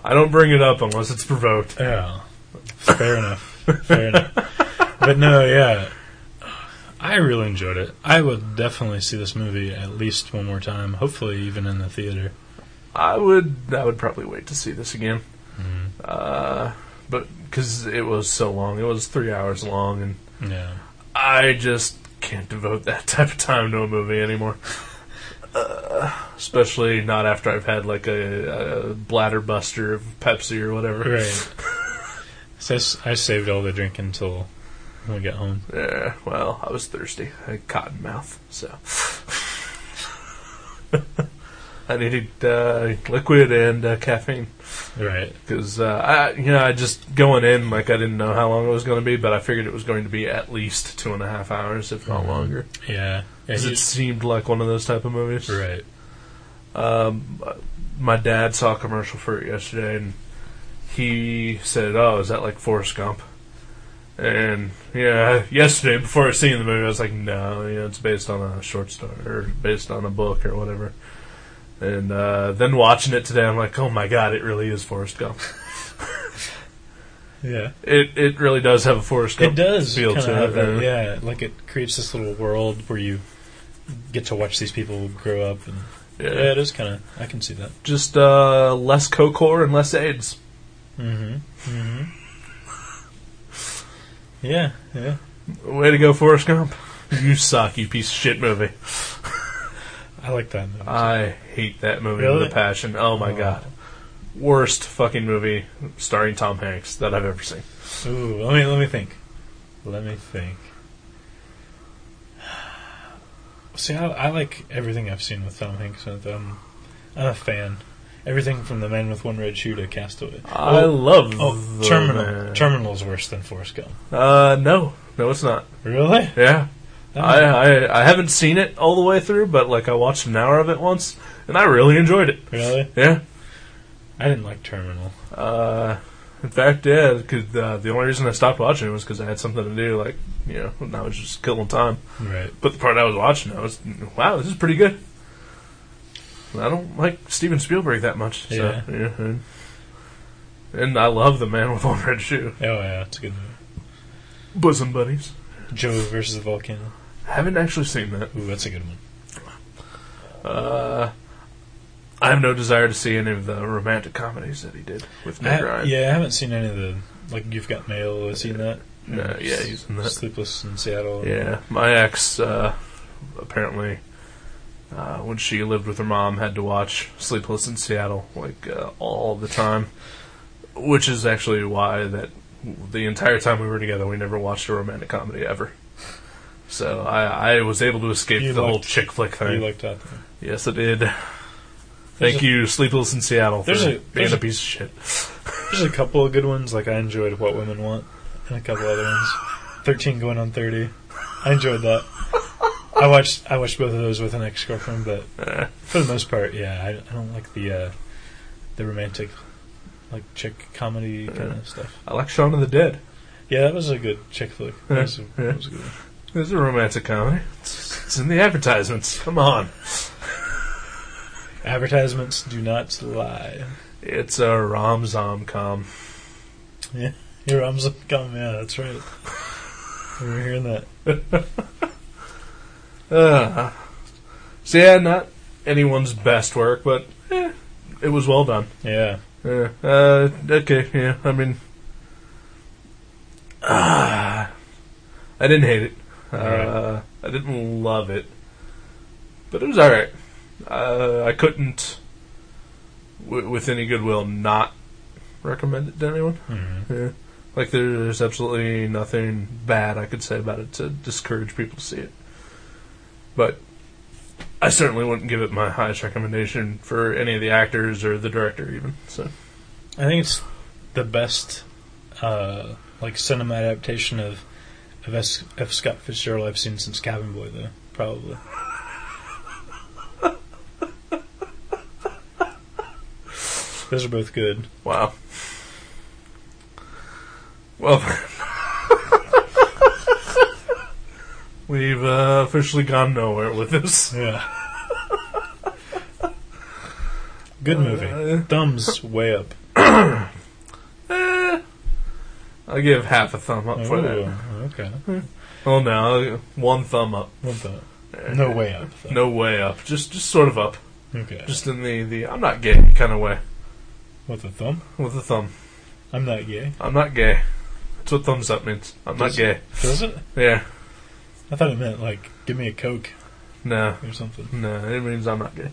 I don't bring it up unless it's provoked. Yeah, fair enough. Fair enough. But no, yeah, I really enjoyed it. I would definitely see this movie at least one more time. Hopefully, even in the theater. I would probably wait to see this again. Mm-hmm. But because it was so long, it was 3 hours long, and yeah, I just can't devote that type of time to a movie anymore. Especially not after I've had like a bladder buster of Pepsi or whatever. Right. So I saved all the drink until we got home. Yeah, well, I was thirsty. I had cotton mouth, so I needed liquid and caffeine. Right. Because I just going in like I didn't know how long it was going to be, but I figured it was going to be at least 2.5 hours, if not longer. Yeah. Because it seemed like one of those type of movies. Right. My dad saw a commercial for it yesterday, and he said, "Oh, is that like Forrest Gump?" And yesterday before I seen the movie, I was like, "No, it's based on a short story or based on a book or whatever." And then watching it today, I'm like, "Oh my god, it really is Forrest Gump." Yeah, it really does have a Forrest Gump feel to it. Yeah, like it creates this little world where you get to watch these people grow up, and it is kind of. I can see that. Just less Cocor and less AIDS. Yeah. Way to go, Forrest Gump. You suck, you piece of shit movie. I like that movie. I hate that movie Really? with a passion. Oh my god. Worst fucking movie starring Tom Hanks that I've ever seen. Ooh, let me think. See, I like everything I've seen with Tom Hanks. I'm a fan. Everything from The Man with One Red Shoe to Castaway. I love Terminal. Man. Terminal's worse than Forrest Gump. No, it's not. Really? Yeah. I haven't seen it all the way through, but like I watched an hour of it once, and I really enjoyed it. Really? Yeah. I didn't like Terminal. In fact, because the only reason I stopped watching it was because I had something to do, like, and I was just killing time. Right. But the part I was watching, I was, wow, this is pretty good. I don't like Steven Spielberg that much. So, Yeah. And I love The Man with One Red Shoe. Oh, yeah, it's a good movie. Bosom buddies. Joe versus the Volcano. Haven't actually seen that. Ooh, that's a good one. I have no desire to see any of the romantic comedies that he did with Meg Ryan. Yeah, I haven't seen any of the, like, You've Got Mail. Have you seen that? No, yeah, he's in that. Sleepless in Seattle. Yeah, my ex, apparently, when she lived with her mom, had to watch Sleepless in Seattle, like, all the time. Which is actually why that the entire time we were together, we never watched a romantic comedy ever. So I was able to escape the whole chick flick thing. You liked that thing. Yes, I did. Thank you, Sleepless in Seattle, for being a piece of shit. There's a couple of good ones. Like, I enjoyed What Women Want, and a couple other ones. 13 Going on 30. I enjoyed that. I watched both of those with an ex-girlfriend, but for the most part, I don't like the romantic, like, chick comedy kind of stuff. I like Shaun of the Dead. Yeah, that was a good chick flick. That was a good one. It's a romantic comedy. It's in the advertisements. Come on. Advertisements do not lie. It's a rom-zom-com. Yeah, your rom-zom-com, yeah, that's right. We were hearing that. So yeah, not anyone's best work, but it was well done. Yeah. Okay, yeah, I mean... I didn't hate it. Right. I didn't love it. But it was alright. I couldn't, with any goodwill, not recommend it to anyone. Mm-hmm. Yeah. Like, there's absolutely nothing bad I could say about it to discourage people to see it. But I certainly wouldn't give it my highest recommendation for any of the actors or the director, even. So I think it's the best, like, cinema adaptation of F. Scott Fitzgerald I've seen since Cabin Boy, though, probably. Those are both good. Wow. Well, we've officially gone nowhere with this. Yeah. Good movie. Thumbs way up. I'll give half a thumb up for that. Okay. Oh no, one thumb up. One thumb. No way up. Though. No way up. Just sort of up. Okay. Just in the I'm not gay kind of way. With a thumb? With a thumb. I'm not gay. I'm not gay. That's what thumbs up means. I'm not gay. Does it? Yeah. I thought it meant, like, give me a Coke. No. Or something. No, it means I'm not gay.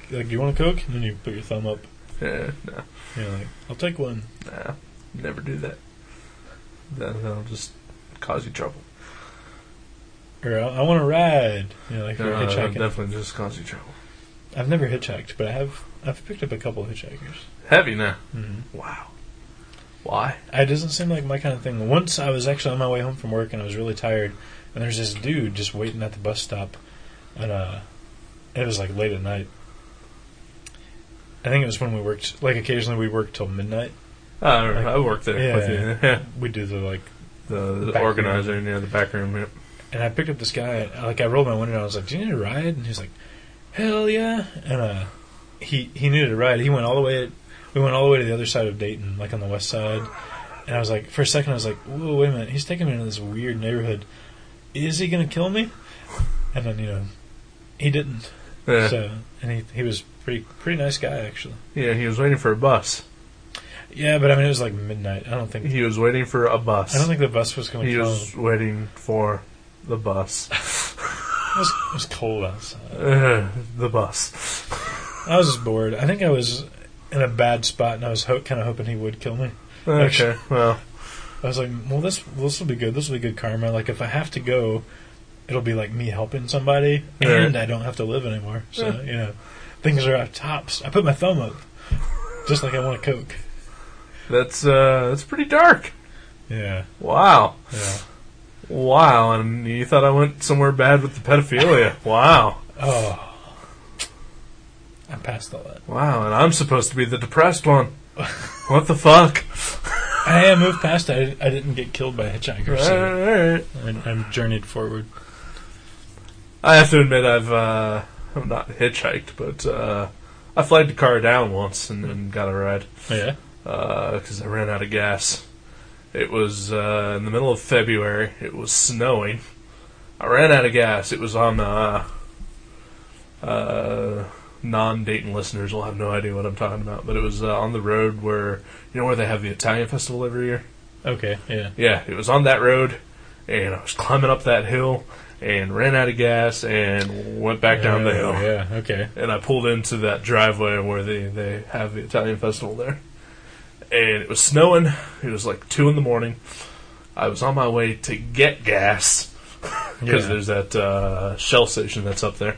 Like, you want a Coke? And then you put your thumb up. Yeah, no. You're like, I'll take one. Nah, never do that. That'll just cause you trouble. Or, I want to ride. You know, like, No, you're that'll hitchhiking. definitely just cause you trouble. I've never hitchhiked, but I've picked up a couple of hitchhikers. Have you now? Mm-hmm. Wow. Why? It doesn't seem like my kind of thing. Once I was actually on my way home from work and I was really tired, and there's this dude just waiting at the bus stop, and it was like late at night. I think it was when we worked. Like occasionally we worked till midnight. I worked there with you. Yeah. We do The back organizer room. near the back room. Yep. And I picked up this guy. Like I rolled my window and I was like, "Do you need a ride?" And he's like, "Hell yeah!" And he needed a ride. We went all the way to the other side of Dayton, like on the west side. And I was like, for a second, I was like, "Whoa, wait a minute! He's taking me into this weird neighborhood. Is he gonna kill me?" And then he didn't. Yeah. So, and he was pretty nice guy actually. Yeah, he was waiting for a bus. Yeah, but I mean it was like midnight. I don't think He was waiting for a bus. I don't think the bus was going to He come. was waiting for the bus. It was cold outside. The bus. I was just bored. I think I was in a bad spot, and I was kind of hoping he would kill me. Okay, Actually, well. I was like, well, this will be good. This will be good karma. Like, if I have to go, it'll be like me helping somebody, and I don't have to live anymore. So, things are at tops. I put my thumb up, just like I want a Coke. That's pretty dark. Yeah. Wow. Yeah. Wow, and you thought I went somewhere bad with the pedophilia. Wow. Oh. I'm past all that. Wow, and I'm supposed to be the depressed one. What the fuck? I moved past it. I didn't get killed by a hitchhiker. So Alright. I'm journeyed forward. I have to admit I'm not hitchhiked, but I flagged a car down once and then got a ride. Oh, yeah? Because I ran out of gas. It was in the middle of February. It was snowing. I ran out of gas. It was on non-Dayton listeners will have no idea what I'm talking about, but it was on the road where they have the Italian festival every year. Okay, yeah. Yeah, it was on that road, and I was climbing up that hill and ran out of gas and went back down the hill. Yeah, okay. And I pulled into that driveway where they have the Italian festival there. And it was snowing. It was like 2 a.m. I was on my way to get gas because there's that Shell station that's up there.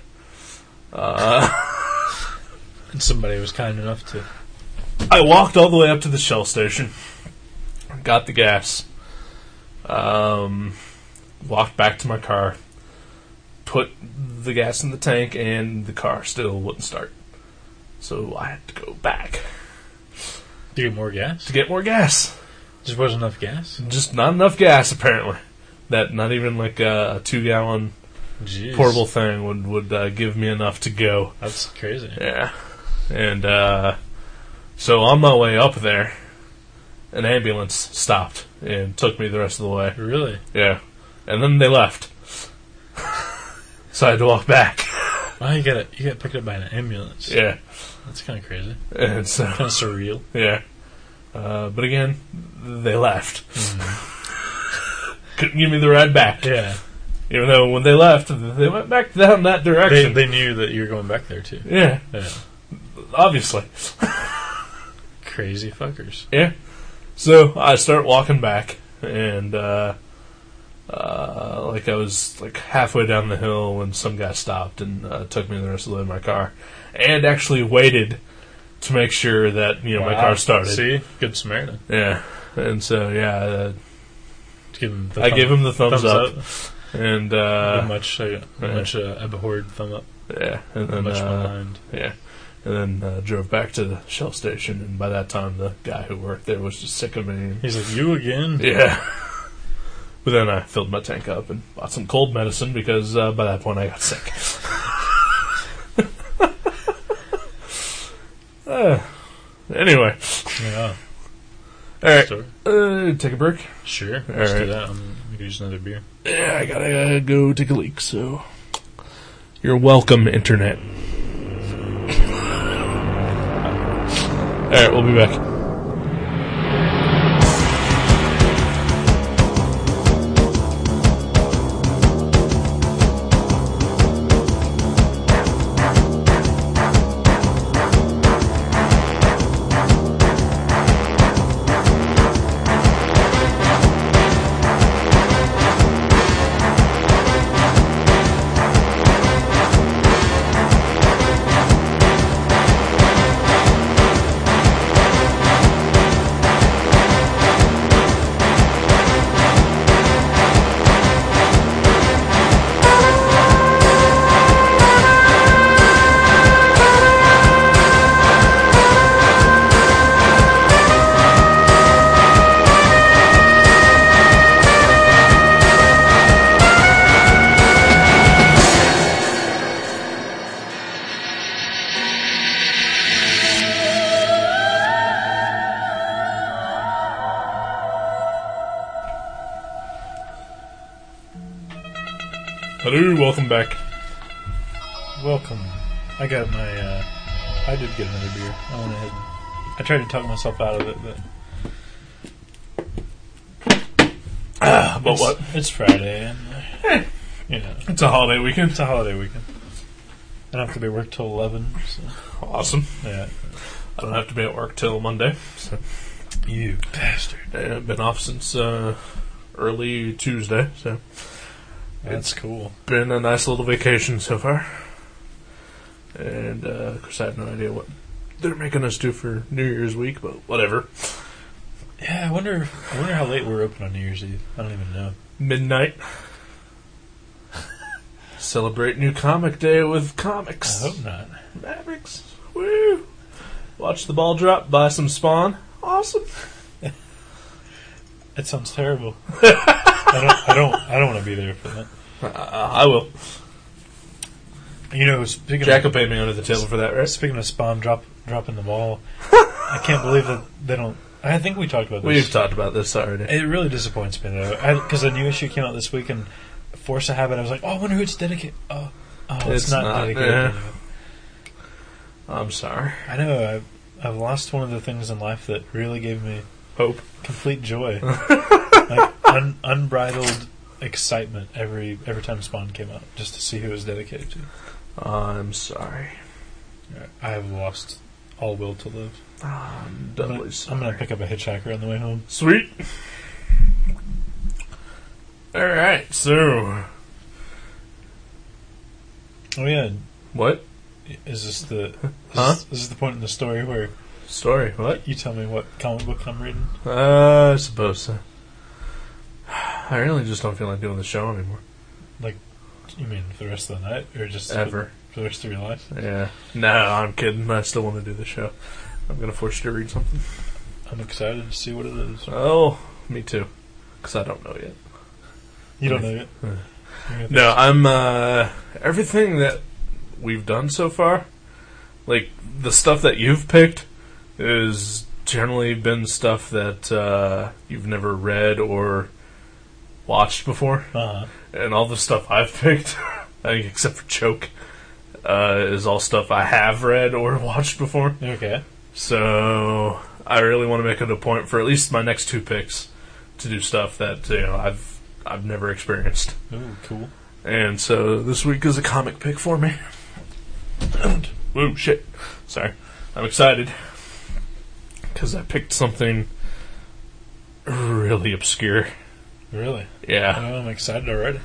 And somebody was kind enough to... I walked all the way up to the Shell station, got the gas, walked back to my car, put the gas in the tank, and the car still wouldn't start. So I had to go back. To get more gas? To get more gas. Just wasn't enough gas? Just not enough gas, apparently. That not even like a 2-gallon portable thing would give me enough to go. That's crazy. Yeah. And so on my way up there, an ambulance stopped and took me the rest of the way. Really? Yeah. And then they left. So I had to walk back. Wow, you got picked up by an ambulance. Yeah. That's kind of crazy. And so, kind of surreal. Yeah. But again, they left. Mm-hmm. Couldn't give me the ride back. Yeah. Even though when they left, they went back down that direction. They knew that you were going back there, too. Yeah. Obviously. Crazy fuckers. Yeah. So I start walking back, and like I was like halfway down the hill when some guy stopped and took me the rest of the way in my car, and actually waited to make sure that my car started. See, good Samaritan. Yeah, and so I gave him the thumbs up. And much abhorred thumb up. Yeah, and then much maligned. Yeah, and then drove back to the Shell station. And by that time, the guy who worked there was just sick of me. He's like, "You again?" Yeah. But then I filled my tank up and bought some cold medicine because by that point I got sick. Anyway. Yeah. All right. Take a break. Sure. Let's do that. We can use another beer. Yeah, I gotta go take a leak. So you're welcome, Internet. All right, we'll be back. Hello, welcome back. Welcome. I got my, I did get another beer. I went ahead and I tried to talk myself out of it, but... But what? It's Friday, and, you know. It's a holiday weekend. It's a holiday weekend. I don't have to be at work till 11, so... Awesome. Yeah. I don't have to be at work till Monday, so... You bastard. I've been off since, early Tuesday, so... That's cool. Been a nice little vacation so far. And, of course, I have no idea what they're making us do for New Year's week, but whatever. Yeah, I wonder how late we're open on New Year's Eve. I don't even know. Midnight. Celebrate New Comic Day with comics. I hope not. Mavericks. Woo! Watch the ball drop, buy some Spawn. Awesome. That sounds terrible. I don't want to be there for that. I will. You know, speaking Jack will of... pay me under the table for that, right? Speaking of Spawn dropping the ball, I can't believe that they don't... I think we talked about this. We've talked about this already. It really disappoints me, though. Because a new issue came out this week, and Force a Habit, I was like, oh, I wonder who it's dedicated... Oh, it's not dedicated. Yeah. I'm sorry. I know, I've lost one of the things in life that really gave me... Hope. Complete joy. Like, unbridled excitement every time Spawn came out, just to see who it was dedicated to. I'm sorry. I have lost all will to live. I'm doubly sorry. I'm going to pick up a hitchhiker on the way home. Sweet. Alright, so... Oh, yeah. What? Is this the... Is this the point in the story where... Story? What? You tell me what comic book I'm reading? I suppose so. I really just don't feel like doing the show anymore. Like, you mean for the rest of the night? Or just ever? For the rest of your life? Yeah. No, I'm kidding. I still want to do the show. I'm going to force you to read something. I'm excited to see what it is. Oh, me too. Because I don't know yet. You don't know yet? No, I'm, everything that we've done so far, like, the stuff that you've picked is generally been stuff that you've never read or watched before. Uh-huh. And all the stuff I've picked, I think except for Choke, is all stuff I have read or watched before. Okay. So I really want to make it a point for at least my next two picks to do stuff that I've never experienced. Ooh, cool. And so this week is a comic pick for me. Whoa, shit. Sorry. I'm excited because I picked something really obscure. Really? Yeah. Oh, I'm excited already.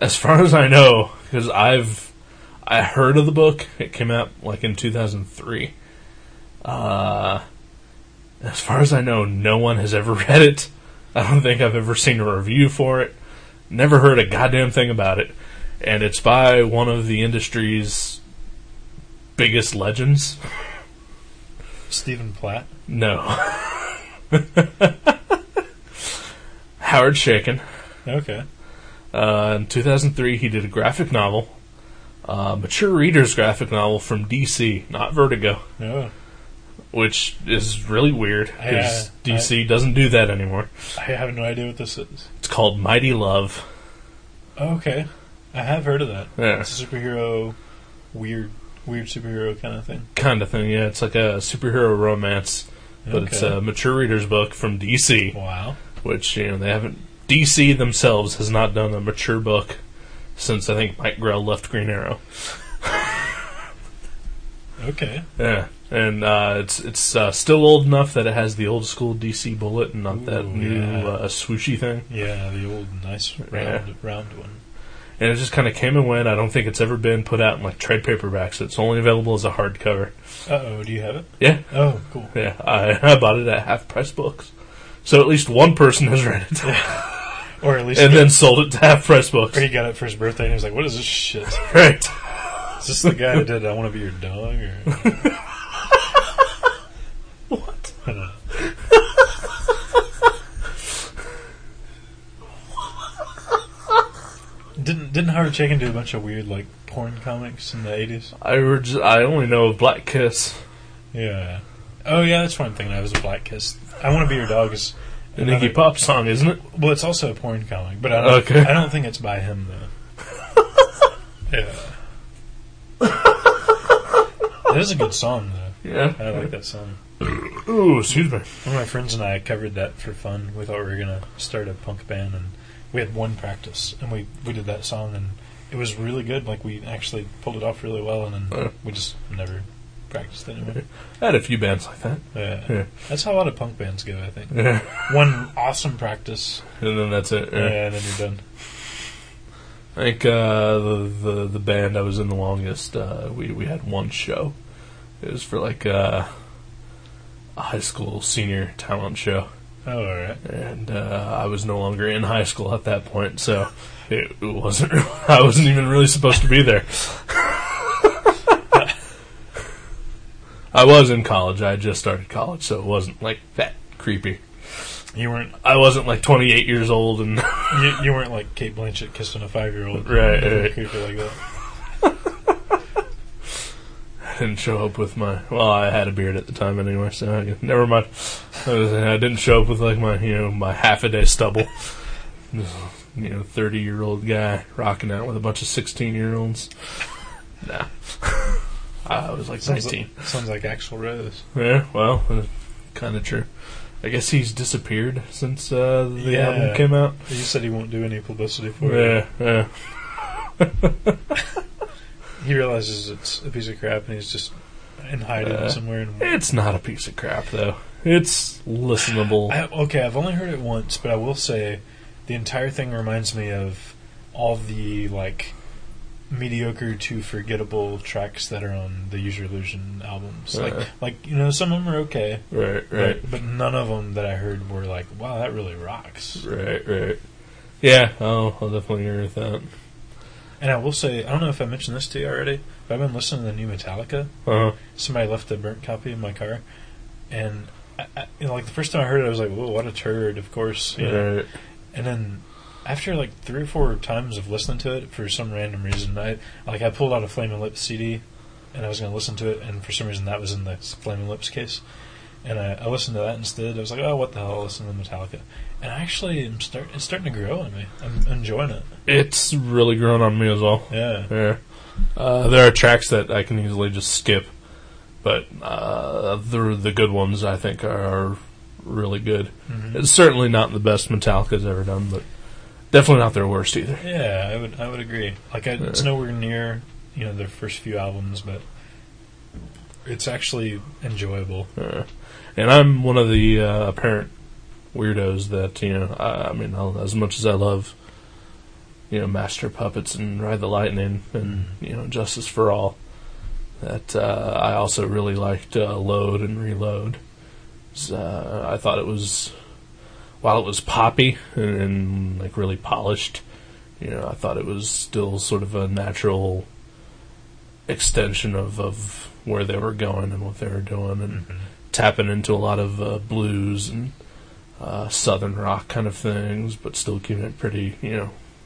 As far as I know, because I heard of the book. It came out like in 2003. As far as I know, no one has ever read it. I don't think I've ever seen a review for it. Never heard a goddamn thing about it. And it's by one of the industry's biggest legends. Stephen Platt? No. Howard Chaykin. Okay. In 2003, he did a graphic novel. Mature reader's graphic novel from DC, not Vertigo. Oh. Which is really weird, because Yeah, DC doesn't do that anymore. I have no idea what this is. It's called Mighty Love. Oh, okay. I have heard of that. Yeah. It's a superhero, weird superhero kind of thing. Kind of thing, yeah. It's like a superhero romance, but Okay. it's a mature reader's book from DC. Wow. Which, they haven't... DC themselves has not done a mature book since, I think, Mike Grell left Green Arrow. Okay. Yeah. And it's still old enough that it has the old school DC bullet and not that new swooshy thing. Yeah, the old nice round one. And it just kind of came and went. I don't think it's ever been put out in like trade paperbacks. It's only available as a hardcover. Uh-oh, do you have it? Yeah. Oh, cool. Yeah, I bought it at Half Price Books. So at least one person has read it. Or at least... and then sold it to Half Price Books. Or he got it for his birthday and he was like, what is this shit? Right. Is this the guy that did I Want to Be Your Dog? Or... What? I don't know. Didn't Howard Chaykin do a bunch of weird like porn comics in the 80s? I only know of Black Kiss. Yeah. Oh yeah, that's one thing. That was a Black Kiss. I Want to Be Your Dog is an Iggy Pop song, isn't it? Well, it's also a porn comic, but I don't think it's by him though. Yeah, it is a good song though. Yeah, I like that song. Ooh, excuse me. One of my friends and I covered that for fun. We thought we were gonna start a punk band, and we had one practice, and we did that song, and it was really good. Like, we actually pulled it off really well, and then we just never practiced anymore. I had a few bands like that. Yeah. That's how a lot of punk bands go, I think. Yeah. One awesome practice, and then that's it. And then you're done. I think the band I was in the longest, we had one show. It was for like a high school senior talent show. Oh, all right. And I was no longer in high school at that point, so it wasn't. I wasn't even really supposed to be there. I was in college. I had just started college, so it wasn't like that creepy. You weren't. I wasn't like 28 years old, and you weren't like Kate Blanchett kissing a 5-year-old. Right. Creepy like that. I didn't show up with my. Well, I had a beard at the time anyway, so never mind. I didn't show up with like my half a day stubble. 30-year-old guy rocking out with a bunch of 16-year-olds. Nah. I was like 19. Sounds like Axl Rose. Yeah, well, kind of true. I guess he's disappeared since the album came out. You said he won't do any publicity for it. Yeah. He realizes it's a piece of crap, and he's just in hiding somewhere. It's not a piece of crap, though. It's listenable. I've only heard it once, but I will say the entire thing reminds me of all the like mediocre to forgettable tracks that are on the Use Your Illusion albums. Like some of them are okay. Right. But none of them that I heard were like, wow, that really rocks. Right. Yeah, I'll definitely agree with that. And I will say, I don't know if I mentioned this to you already, but I've been listening to the new Metallica. Uh-huh. Somebody left a burnt copy in my car, and like the first time I heard it, I was like, "Whoa, what a turd!" Of course, Right. And then after like 3 or 4 times of listening to it, for some random reason, I pulled out a Flaming Lips CD, and I was going to listen to it, and for some reason that was in the Flaming Lips case, and I listened to that instead. I was like, "Oh, what the hell?" I'll listen to Metallica, and I actually it's starting to grow on me. I'm enjoying it. It's really grown on me as well. Yeah. There are tracks that I can easily just skip, but the good ones I think are really good. Mm-hmm. It's certainly not the best Metallica's ever done, but definitely not their worst either. Yeah, I would agree. Like it's nowhere near their first few albums, but it's actually enjoyable. And I'm one of the apparent weirdos that as much as I love Master Puppets and Ride the Lightning and Justice for All, that I also really liked Load and Reload. So, I thought it was, while it was poppy and like really polished, I thought it was still sort of a natural extension of where they were going and what they were doing, and tapping into a lot of blues and southern rock kind of things, but still keeping it pretty,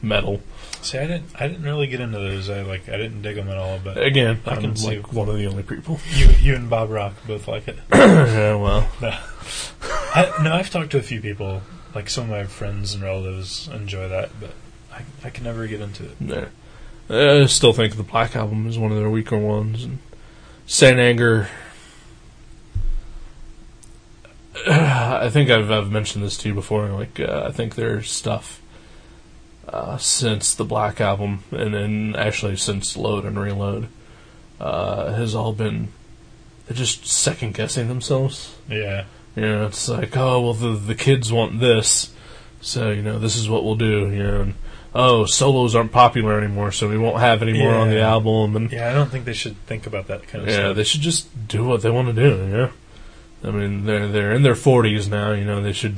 metal. See, I didn't really get into those. I didn't dig them at all. But again, I can see one of the only people. You and Bob Rock both like it. Yeah, well, no, I've talked to a few people. Like some of my friends and relatives enjoy that, but I can never get into it. Yeah. I still think the Black Album is one of their weaker ones, and Saint Anger. I think I've mentioned this to you before. Like I think their stuff. Since the Black Album, and then actually since Load and Reload, has all been they're just second guessing themselves. Yeah, it's like, oh well, the kids want this, so this is what we'll do. And solos aren't popular anymore, so we won't have any more on the album. And I don't think they should think about that kind of stuff. Yeah, they should just do what they want to do. I mean, they're in their 40s now. They should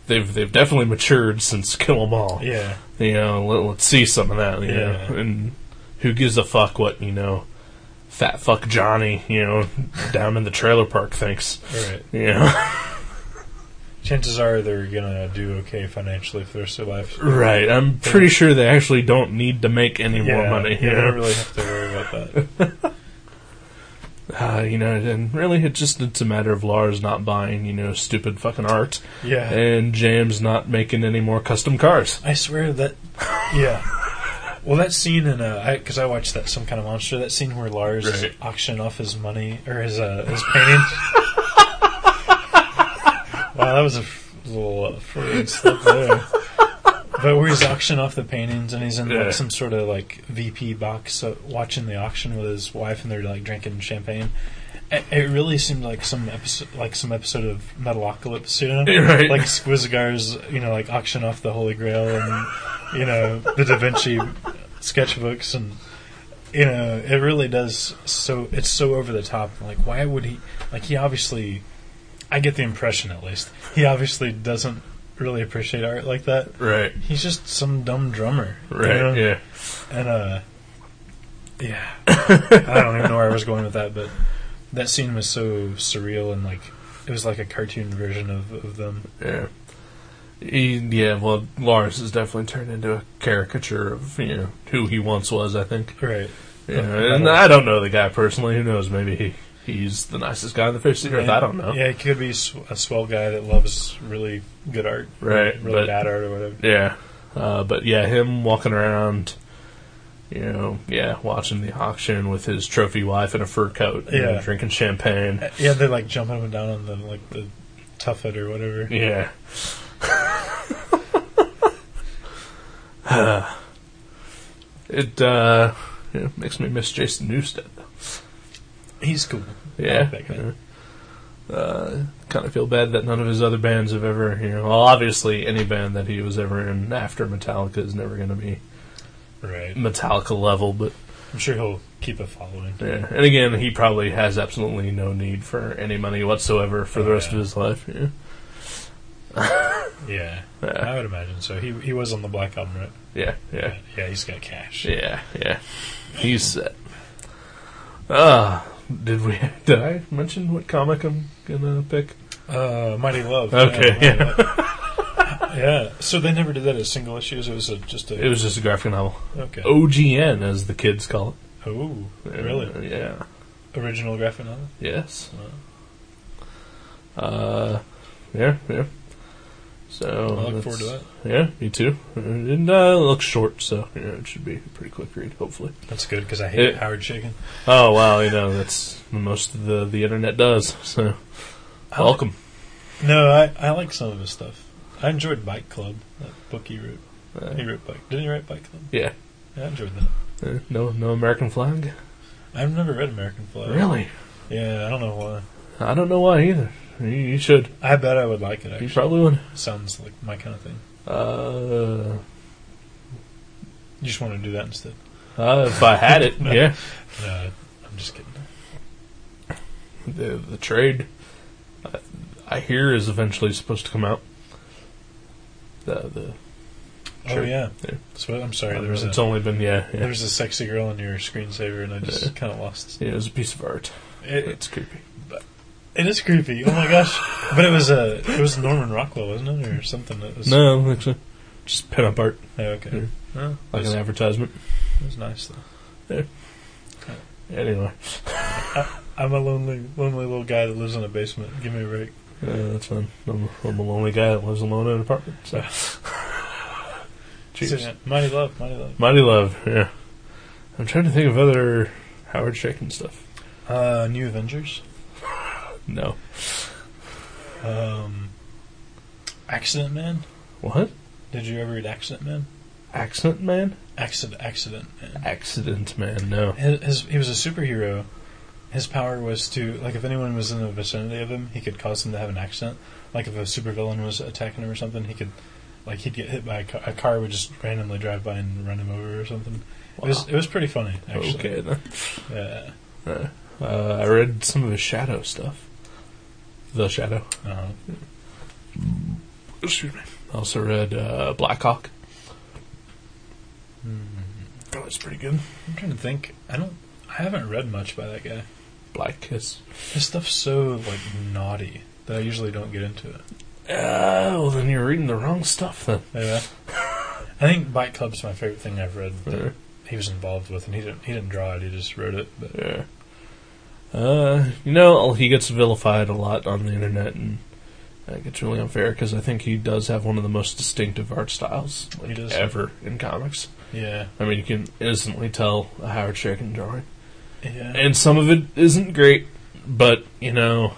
They've definitely matured since Kill 'Em All. Yeah. Let's see some of that. And who gives a fuck what fat fuck Johnny down in the trailer park thinks. Right. Chances are they're gonna do okay financially for the rest of their life. Right. I'm pretty sure they actually don't need to make any more money. You don't really have to worry about that. and really it's a matter of Lars not buying, stupid fucking art. Yeah. And James not making any more custom cars. I swear that, yeah. Well, that scene in, because I watched that Some Kind of Monster, that scene where Lars auctioned off his money, or his paintings. Wow, that was a little Freudian slip there. But where he's auctioning off the paintings, and he's in like some sort of like VP box, watching the auction with his wife, and they're like drinking champagne. It really seemed like some episode of Metalocalypse, Right. Like Squizgar's, like auction off the Holy Grail, and the Da Vinci sketchbooks, and it really does. So it's so over the top. Like, why would he? Like, he obviously, I get the impression at least, he obviously doesn't really appreciate art like that. Right. He's just some dumb drummer. Right. Yeah. And yeah. I don't even know where I was going with that, but that scene was so surreal, and like it was like a cartoon version of them. Yeah. Well, Lars has definitely turned into a caricature of who he once was, I think. Right. And I don't know the guy personally. Who knows? Maybe he's the nicest guy on the face of the earth. I don't know. Yeah, he could be a swell guy that loves really good art, right? Really bad art or whatever. Yeah, but yeah, him walking around, watching the auction with his trophy wife in a fur coat, drinking champagne. Yeah, they're like jumping up and down on the tuffet or whatever. Yeah. It makes me miss Jason Newsted, though. He's cool. Yeah. Kind of feel bad that none of his other bands have ever, well, obviously any band that he was ever in after Metallica is never going to be Metallica level, but I'm sure he'll keep a following. Yeah, and again, he probably has absolutely no need for any money whatsoever for the rest of his life. Yeah, I would imagine so. He was on the Black Album, right? Yeah. He's got cash. Yeah, he's set. Did I mention what comic I'm gonna pick? Mighty Love. Okay, yeah. So they never did that as single issues. It was just a graphic novel. Okay. OGN, as the kids call it. Oh, really? Yeah. Original graphic novel. Yes. Yeah. So I look forward to that. Yeah, me too. And it looks short, so it should be a pretty quick read, hopefully. That's good, because I hate Howard Chaykin. Oh, wow, that's most of the internet does, so welcome. No, I like some of his stuff. I enjoyed Bike Club, that book he wrote. He wrote Bike. Didn't he write Bike Club? Yeah. I enjoyed that. No American Flag? I've never read American Flag. Really? Yeah, I don't know why. I don't know why either. You should. I bet I would like it, actually. You probably would. Sounds like my kind of thing. You just want to do that instead? If I had it, yeah. No, I'm just kidding. The trade, I hear, is eventually supposed to come out. The Oh, yeah. So, I'm sorry. It's only been, There was a sexy girl in your screensaver, and I just kind of lost. Yeah, it was a piece of art. It's creepy. It is creepy. Oh my gosh! But it was Norman Rockwell, wasn't it, or something? That was no, actually, just pin-up art. Oh, okay. Yeah. Like an advertisement. It was nice though. Yeah. Anyway, I'm a lonely little guy that lives in a basement. Give me a break. That's fine. I'm a lonely guy that lives alone in an apartment. So. Cheers. So, Mighty Love. Mighty Love. Yeah. I'm trying to think of other Howard Chaykin stuff. New Avengers. No. Accident Man? What? Did you ever read Accident Man? Accident Man? Accident Man. Accident Man, no. He was a superhero. His power was to, like, if anyone was in the vicinity of him, he could cause them to have an accident. Like, if a supervillain was attacking him or something, he'd get hit by a car would just randomly drive by and run him over or something. Wow. It was pretty funny, actually. Okay, then. Yeah. I read some of his Shadow stuff. The Shadow. Excuse me. I also read Black Hawk. That was pretty good. I'm trying to think. I haven't read much by that guy. Black Kiss. His stuff's so like naughty that I usually don't get into it. Well, then you're reading the wrong stuff, then. Yeah. I think Bike Club's my favorite thing I've read that he was involved with, and he didn't draw it. He just wrote it. But. Yeah. He gets vilified a lot on the internet, and I think it's really unfair because I think he does have one of the most distinctive art styles ever in comics. Yeah. I mean, you can instantly tell a Howard Chaykin drawing. Yeah. And some of it isn't great, but, I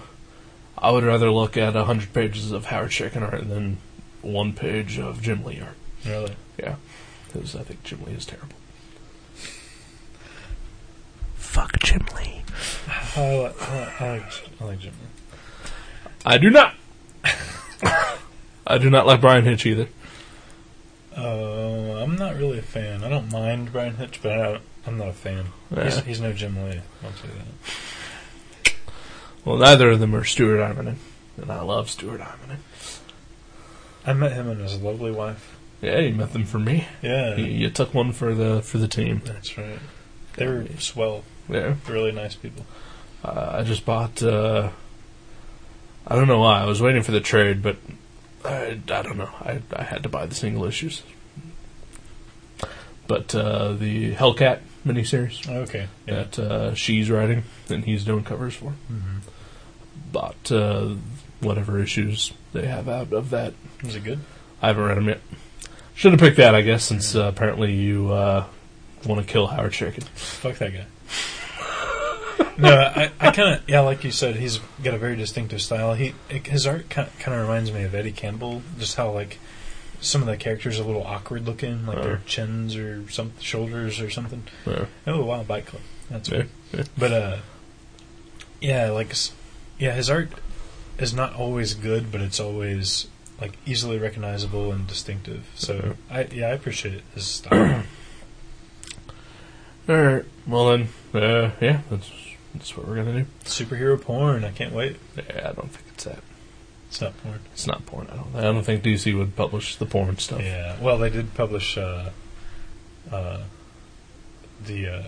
would rather look at 100 pages of Howard Chaykin art than one page of Jim Lee art. Really? Yeah. Because I think Jim Lee is terrible. Fuck Jim Lee. I like Jim Lee. I do not. I do not like Brian Hitch either. I'm not really a fan. I don't mind Brian Hitch, but I'm not a fan. Yeah. He's no Jim Lee. I'll say that. Well, neither of them are Stuart Immonen, and I love Stuart Immonen. I met him and his lovely wife. Yeah, you met them for me. Yeah, you took one for the team. That's right. They were swell. Yeah, really nice people. I just bought. I don't know why I was waiting for the trade, but I don't know. I had to buy the single issues. But the Hellcat miniseries. Okay. Yeah. That she's writing and he's doing covers for. Mm-hmm. Bought whatever issues they have out of that. Is it good? I haven't read them yet. Should have picked that, I guess, since apparently you want to kill Howard Chaykin. Fuck that guy. No, I kind of, like you said, he's got a very distinctive style. His art kind of reminds me of Eddie Campbell, just how, like, some of the characters are a little awkward looking, like their chins or shoulders or something. Oh, wow, Bike Club. That's weird. Yeah. But, his art is not always good, but it's always, like, easily recognizable and distinctive. So, I appreciate his style. Alright, well then, that's what we're gonna do. Superhero porn, I can't wait. Yeah, I don't think it's that. It's not porn. It's not porn. I don't think DC would publish the porn stuff. Yeah, well, they did publish the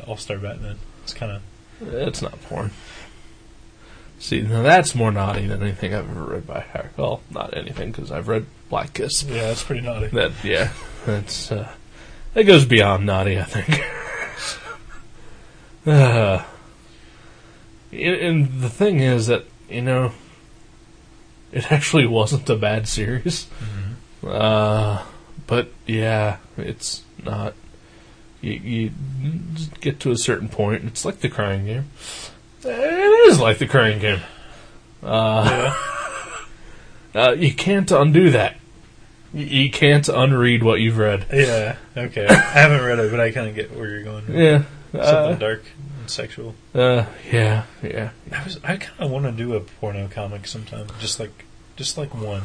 All-Star Batman. It's kind of... It's not porn. See, now that's more naughty than anything I've ever read by Howard. Well, not anything, because I've read Black Kiss. Yeah, that's pretty naughty. That's that goes beyond naughty, I think. And the thing is that, it actually wasn't a bad series. Mm-hmm. But, yeah, it's not. You get to a certain point, and it's like the Crying Game. It is like the Crying Game. You can't undo that. You can't unread what you've read. Yeah, okay. I haven't read it, but I kind of get where you're going. Yeah. Something dark and sexual. Yeah. I kind of want to do a porno comic sometime. Just like one,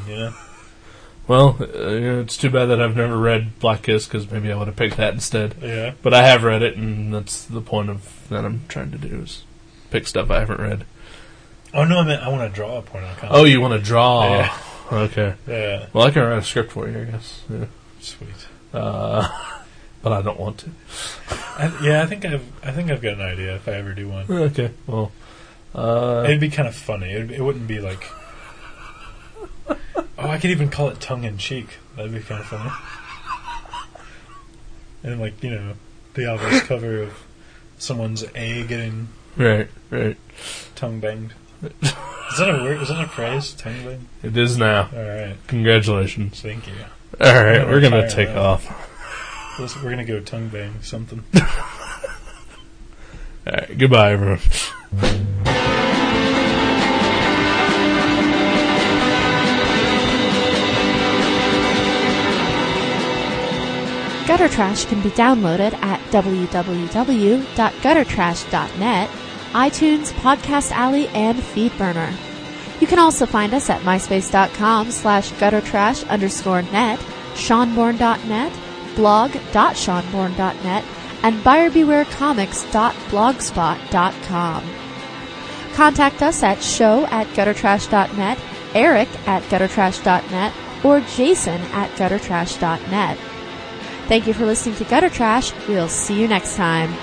Well, it's too bad that I've never read Black Kiss, because maybe I would have picked that instead. Yeah. But I have read it, and that's the point of that I'm trying to do, is pick stuff I haven't read. Oh, no, I meant I want to draw a porno comic. Oh, you want to draw? Yeah. Okay. Yeah. Well, I can write a script for you, I guess. Yeah. Sweet. But I don't want to. I think I've got an idea if I ever do one. Okay. Well, it'd be kind of funny. It wouldn't be like... Oh, I could even call it tongue-in-cheek. That'd be kind of funny. And, like, the obvious cover of someone's A getting... Right. Tongue-banged. Is that a word? Is that a phrase? Tongue-banged? It is now. All right. Congratulations. Thank you. All right, we're going to take off. We're going to go tongue-bang something. All right, goodbye, everyone. Gutter Trash can be downloaded at www.guttertrash.net, iTunes, Podcast Alley, and Feedburner. You can also find us at myspace.com/guttertrash_net, seanborn.net, blog.seanborn.net, and buyerbewarecomics.blogspot.com. Contact us at show@guttertrash.net, eric@guttertrash.net, or jason@guttertrash.net. Thank you for listening to Gutter Trash. We'll see you next time.